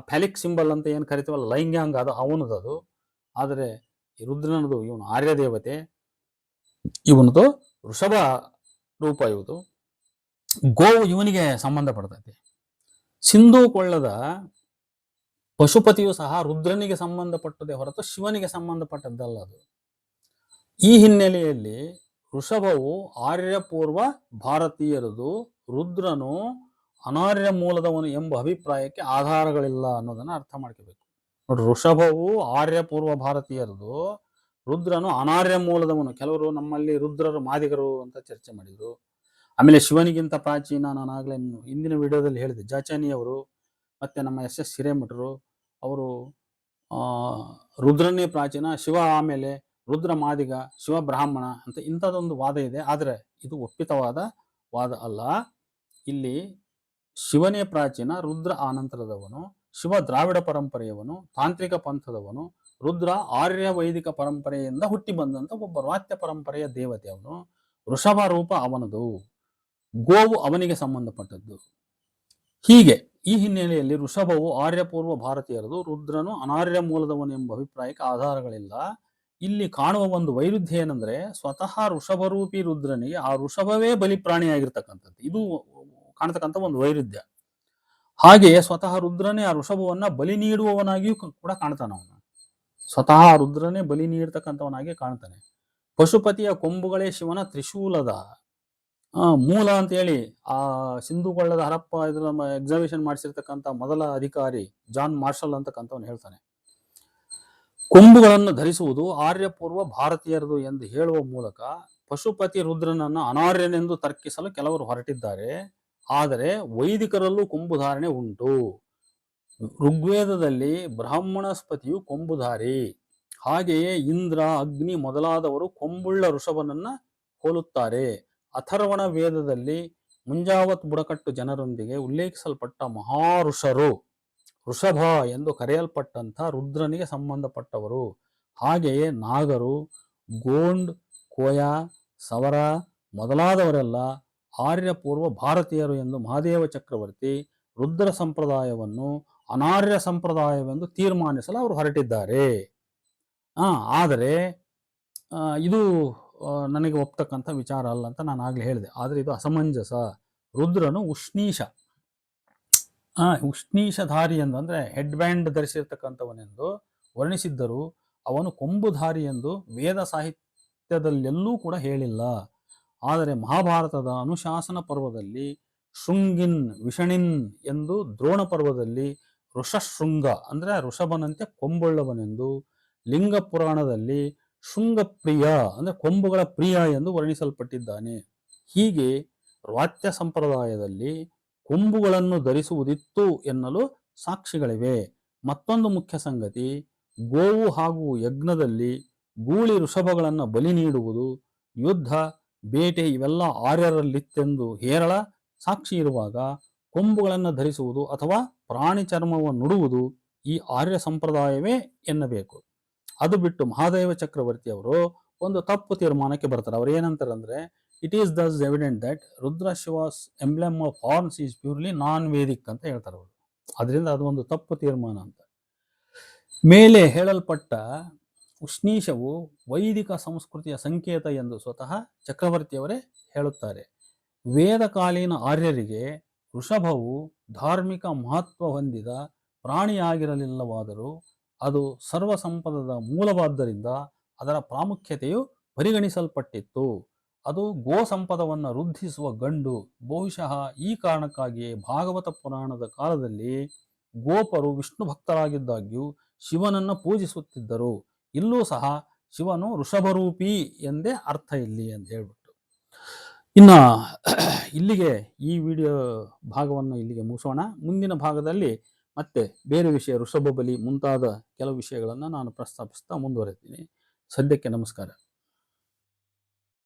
ಫ್ಯಾಲಿಕ್ ಸಿಂಬಲ್ ಅಂತ ಏನು ಕರಿತೀವಲ್ಲ, ಲೈಂಗಾಂಗ, ಅದು ಅವನದದು. ಆದರೆ ರುದ್ರನದು ಇವನು ಆರ್ಯ ದೇವತೆ, ಇವನದು ವೃಷಭ ರೂಪ. ಇವುದು ಗೋವು ಇವನಿಗೆ ಸಂಬಂಧಪಡ್ತೈತಿ. ಸಿಂಧೂ ಕೊಳ್ಳದ ಪಶುಪತಿಯು ಸಹ ರುದ್ರನಿಗೆ ಸಂಬಂಧಪಟ್ಟದೆ ಹೊರತು ಶಿವನಿಗೆ ಸಂಬಂಧಪಟ್ಟದ್ದಲ್ಲ ಅದು. ಈ ಹಿನ್ನೆಲೆಯಲ್ಲಿ ವೃಷಭವು ಆರ್ಯಪೂರ್ವ ಭಾರತೀಯರದು, ರುದ್ರನು ಅನಾರ್ಯ ಮೂಲದವನು ಎಂಬ ಅಭಿಪ್ರಾಯಕ್ಕೆ ಆಧಾರಗಳಿಲ್ಲ ಅನ್ನೋದನ್ನ ಅರ್ಥ ಮಾಡ್ಕೋಬೇಕು. ನೋಡ್ರಿ, ವೃಷಭವು ಆರ್ಯಪೂರ್ವ ಭಾರತೀಯರದು, ರುದ್ರನು ಅನಾರ್ಯ ಮೂಲದವನು. ಕೆಲವರು ನಮ್ಮಲ್ಲಿ ರುದ್ರರು ಮಾದಿಗರು ಅಂತ ಚರ್ಚೆ ಮಾಡಿದ್ರು. ಆಮೇಲೆ ಶಿವನಿಗಿಂತ ಪ್ರಾಚೀನ, ನಾನು ಆಗ್ಲೇ ಹಿಂದಿನ ವಿಡಿಯೋದಲ್ಲಿ ಹೇಳಿದೆ, ಜಾಚಾನಿಯವರು ಮತ್ತೆ ನಮ್ಮ ಎಸ್ ಎಸ್ ಹಿರೇಮಠರು ಅವರು ರುದ್ರನೇ ಪ್ರಾಚೀನ, ಶಿವ ಆಮೇಲೆ, ರುದ್ರ ಮಾದಿಗ, ಶಿವ ಬ್ರಾಹ್ಮಣ ಅಂತ ಇಂಥದ್ದೊಂದು ವಾದ ಇದೆ. ಆದರೆ ಇದು ಒಪ್ಪಿತವಾದ ವಾದ ಅಲ್ಲ. ಇಲ್ಲಿ ಶಿವನೇ ಪ್ರಾಚೀನ, ರುದ್ರ ಆನಂತರದವನು, ಶಿವ ದ್ರಾವಿಡ ಪರಂಪರೆಯವನು, ತಾಂತ್ರಿಕ ಪಂಥದವನು, ರುದ್ರ ಆರ್ಯ ವೈದಿಕ ಪರಂಪರೆಯಿಂದ ಹುಟ್ಟಿ ಬಂದಂತ ಒಬ್ಬ ವಾತ್ಯ ಪರಂಪರೆಯ ದೇವತೆ ಅವನು. ವೃಷಭ ರೂಪ ಅವನದು, ಗೋವು ಅವನಿಗೆ ಸಂಬಂಧಪಟ್ಟದ್ದು. ಹೀಗೆ ಈ ಹಿನ್ನೆಲೆಯಲ್ಲಿ ವೃಷಭವು ಆರ್ಯಪೂರ್ವ ಭಾರತೀಯರದು, ರುದ್ರನು ಅನಾರ್ಯ ಮೂಲದವನು ಎಂಬ ಅಭಿಪ್ರಾಯಕ್ಕೆ ಆಧಾರಗಳಿಲ್ಲ. ಇಲ್ಲಿ ಕಾಣುವ ಒಂದು ವೈರುಧ್ಯ ಏನಂದ್ರೆ, ಸ್ವತಃ ವೃಷಭರೂಪಿ ರುದ್ರನಿಗೆ ಆ ವೃಷಭವೇ ಬಲಿಪ್ರಾಣಿಯಾಗಿರ್ತಕ್ಕಂಥದ್ದು. ಇದು ಕಾಣತಕ್ಕಂಥ ಒಂದು ವೈರುಧ್ಯ. ಹಾಗೆಯೇ ಸ್ವತಃ ರುದ್ರನೇ ಆ ವೃಷಭವನ್ನ ಬಲಿ ನೀಡುವವನಾಗಿಯೂ ಕೂಡ ಕಾಣ್ತಾನೆ. ಅವನು ಸ್ವತಃ ರುದ್ರನೇ ಬಲಿ ನೀಡ್ತಕ್ಕಂಥವನಾಗಿ ಕಾಣ್ತಾನೆ. ಪಶುಪತಿಯ ಕೊಂಬುಗಳೇ ಶಿವನ ತ್ರಿಶೂಲದ ಮೂಲ ಅಂತ ಹೇಳಿ ಆ ಸಿಂಧುಕೊಳ್ಳದ ಹರಪ್ಪ ಇದರ ಎಕ್ಸಿಬಿಷನ್ ಮಾಡಿಸಿರ್ತಕ್ಕಂಥ ಮೊದಲ ಅಧಿಕಾರಿ ಜಾನ್ ಮಾರ್ಷಲ್ ಅಂತಕ್ಕಂಥವನು ಹೇಳ್ತಾನೆ, ಕೊಂಬುಗಳನ್ನು ಧರಿಸುವುದು ಆರ್ಯಪೂರ್ವ ಭಾರತೀಯರದು ಎಂದು ಹೇಳುವ ಮೂಲಕ ಪಶುಪತಿ ರುದ್ರನನ್ನು ಅನಾರ್ಯನೆಂದು ತರ್ಕಿಸಲು ಕೆಲವರು ಹೊರಟಿದ್ದಾರೆ. ಆದರೆ ವೈದಿಕರಲ್ಲೂ ಕೊಂಬುಧಾರಣೆ ಉಂಟು. ಋಗ್ವೇದದಲ್ಲಿ ಬ್ರಾಹ್ಮಣಸ್ಪತಿಯು ಕೊಂಬುಧಾರಿ. ಹಾಗೆಯೇ ಇಂದ್ರ, ಅಗ್ನಿ ಮೊದಲಾದವರು ಕೊಂಬುಳ್ಳ ಋಷಭನನ್ನ ಹೋಲುತ್ತಾರೆ. ಅಥರ್ವಣ ವೇದದಲ್ಲಿ ಮುಂಜಾವತ್ ಬುಡಕಟ್ಟು ಜನರೊಂದಿಗೆ ಉಲ್ಲೇಖಿಸಲ್ಪಟ್ಟ ಮಹಾಋಷರು ವೃಷಭ ಎಂದು ಕರೆಯಲ್ಪಟ್ಟಂಥ ರುದ್ರನಿಗೆ ಸಂಬಂಧಪಟ್ಟವರು. ಹಾಗೆಯೇ ನಾಗರು, ಗೋಂಡ್, ಕೋಯ, ಸವರ ಮೊದಲಾದವರೆಲ್ಲ ಆರ್ಯಪೂರ್ವ ಭಾರತೀಯರು ಎಂದು ಮಹಾದೇವ ಚಕ್ರವರ್ತಿ ರುದ್ರ ಸಂಪ್ರದಾಯವನ್ನು ಅನಾರ್ಯ ಸಂಪ್ರದಾಯವೆಂದು ತೀರ್ಮಾನಿಸಲು ಅವರು ಹೊರಟಿದ್ದಾರೆ. ಆದರೆ ಇದು ನನಗೆ ಒಪ್ತಕ್ಕಂಥ ವಿಚಾರ ಅಲ್ಲ ಅಂತ ನಾನು ಆಗ್ಲೇ ಹೇಳಿದೆ. ಆದರೆ ಇದು ಅಸಮಂಜಸ. ರುದ್ರನು ಉಷ್ಣೀಷಧಾರಿ ಎಂದು ಹೆಡ್ ಬ್ಯಾಂಡ್ ಧರಿಸಿರ್ತಕ್ಕಂಥವನೆಂದು ವರ್ಣಿಸಿದ್ದರು. ಅವನು ಕೊಂಬುಧಾರಿ ಎಂದು ವೇದ ಸಾಹಿತ್ಯದಲ್ಲೆಲ್ಲೂ ಕೂಡ ಹೇಳಿಲ್ಲ. ಆದರೆ ಮಹಾಭಾರತದ ಅನುಶಾಸನ ಪರ್ವದಲ್ಲಿ ಶೃಂಗಿನ್ ವಿಷಣಿನ್ ಎಂದು, ದ್ರೋಣ ಪರ್ವದಲ್ಲಿ ಋಷಶೃಂಗ ಋಷಭನಂತೆ ಕೊಂಬುಳ್ಳವನೆಂದು, ಲಿಂಗ ಪುರಾಣದಲ್ಲಿ ಶೃಂಗಪ್ರಿಯ ಕೊಂಬುಗಳ ಪ್ರಿಯ ಎಂದು ವರ್ಣಿಸಲ್ಪಟ್ಟಿದ್ದಾನೆ. ಹೀಗೆ ವಾತ್ಯ ಸಂಪ್ರದಾಯದಲ್ಲಿ ಕೊಂಬುಗಳನ್ನು ಧರಿಸುವುದಿತ್ತು ಎನ್ನಲು ಸಾಕ್ಷಿಗಳಿವೆ. ಮತ್ತೊಂದು ಮುಖ್ಯ ಸಂಗತಿ, ಗೋವು ಹಾಗೂ ಯಜ್ಞದಲ್ಲಿ ಗೂಳಿ ಋಷಭಗಳನ್ನು ಬಲಿ ನೀಡುವುದು, ಯುದ್ಧ, ಬೇಟೆ ಇವೆಲ್ಲ ಆರ್ಯರಲ್ಲಿತ್ತೆಂದು ಹೇರಳ ಸಾಕ್ಷಿ ಇರುವಾಗ ಕೊಂಬುಗಳನ್ನು ಧರಿಸುವುದು ಅಥವಾ ಪ್ರಾಣಿ ಚರ್ಮವನ್ನು ನುಡುವುದು ಈ ಆರ್ಯ ಸಂಪ್ರದಾಯವೇ ಎನ್ನಬೇಕು. ಅದು ಬಿಟ್ಟು ಮಹಾದೇವ ಚಕ್ರವರ್ತಿ ಅವರು ಒಂದು ತಪ್ಪು ತೀರ್ಮಾನಕ್ಕೆ ಬರ್ತಾರೆ. ಅವ್ರು ಏನಂತಾರೆ ಅಂದ್ರೆ, it is thus evident that Rudra Shiva's emblem of horns is purely non Vedic ಅಂತ ಹೇಳ್ತಾರೆ ಅವರು. ಅದರಿಂದ ಅದು ಒಂದು ತಪ್ಪು ತೀರ್ಮಾನ ಅಂತ. ಮೇಲೆ ಹೇಳಲ್ಪಟ್ಟ ಉಷ್ಣೀಷವು ವೈದಿಕ ಸಂಸ್ಕೃತಿಯ ಸಂಕೇತ ಎಂದು ಸ್ವತಃ ಚಕ್ರವರ್ತಿಯವರೇ ಹೇಳುತ್ತಾರೆ. ವೇದಕಾಲೀನ ಆರ್ಯರಿಗೆ ವೃಷಭವು ಧಾರ್ಮಿಕ ಮಹತ್ವ ಹೊಂದಿದ ಪ್ರಾಣಿಯಾಗಿರಲಿಲ್ಲವಾದರೂ ಅದು ಸರ್ವ ಸಂಪದದ ಮೂಲವಾದ್ದರಿಂದ ಅದರ ಪ್ರಾಮುಖ್ಯತೆಯು ಪರಿಗಣಿಸಲ್ಪಟ್ಟಿತ್ತು. ಅದು ಗೋ ಸಂಪದವನ್ನು ವೃದ್ಧಿಸುವ ಗಂಡು. ಬಹುಶಃ ಈ ಕಾರಣಕ್ಕಾಗಿಯೇ ಭಾಗವತ ಪುರಾಣದ ಕಾಲದಲ್ಲಿ ಗೋಪರು ವಿಷ್ಣು ಭಕ್ತರಾಗಿದ್ದಾಗ್ಯೂ ಶಿವನನ್ನು ಪೂಜಿಸುತ್ತಿದ್ದರು. ಇಲ್ಲೂ ಸಹ ಶಿವನು ವೃಷಭರೂಪಿ ಎಂದೇ ಅರ್ಥ ಇಲ್ಲಿ ಅಂತ ಹೇಳ್ಬಿಟ್ಟು, ಇನ್ನು ಇಲ್ಲಿಗೆ ಈ ವಿಡಿಯೋ ಭಾಗವನ್ನು ಇಲ್ಲಿಗೆ ಮುಗಿಸೋಣ. ಮುಂದಿನ ಭಾಗದಲ್ಲಿ ಮತ್ತೆ ಬೇರೆ ವಿಷಯ, ಋಷಭ ಬಲಿ ಮುಂತಾದ ಕೆಲವು ವಿಷಯಗಳನ್ನು ನಾನು ಪ್ರಸ್ತಾಪಿಸ್ತಾ ಮುಂದುವರೆತೀನಿ. ಸದ್ಯಕ್ಕೆ ನಮಸ್ಕಾರ.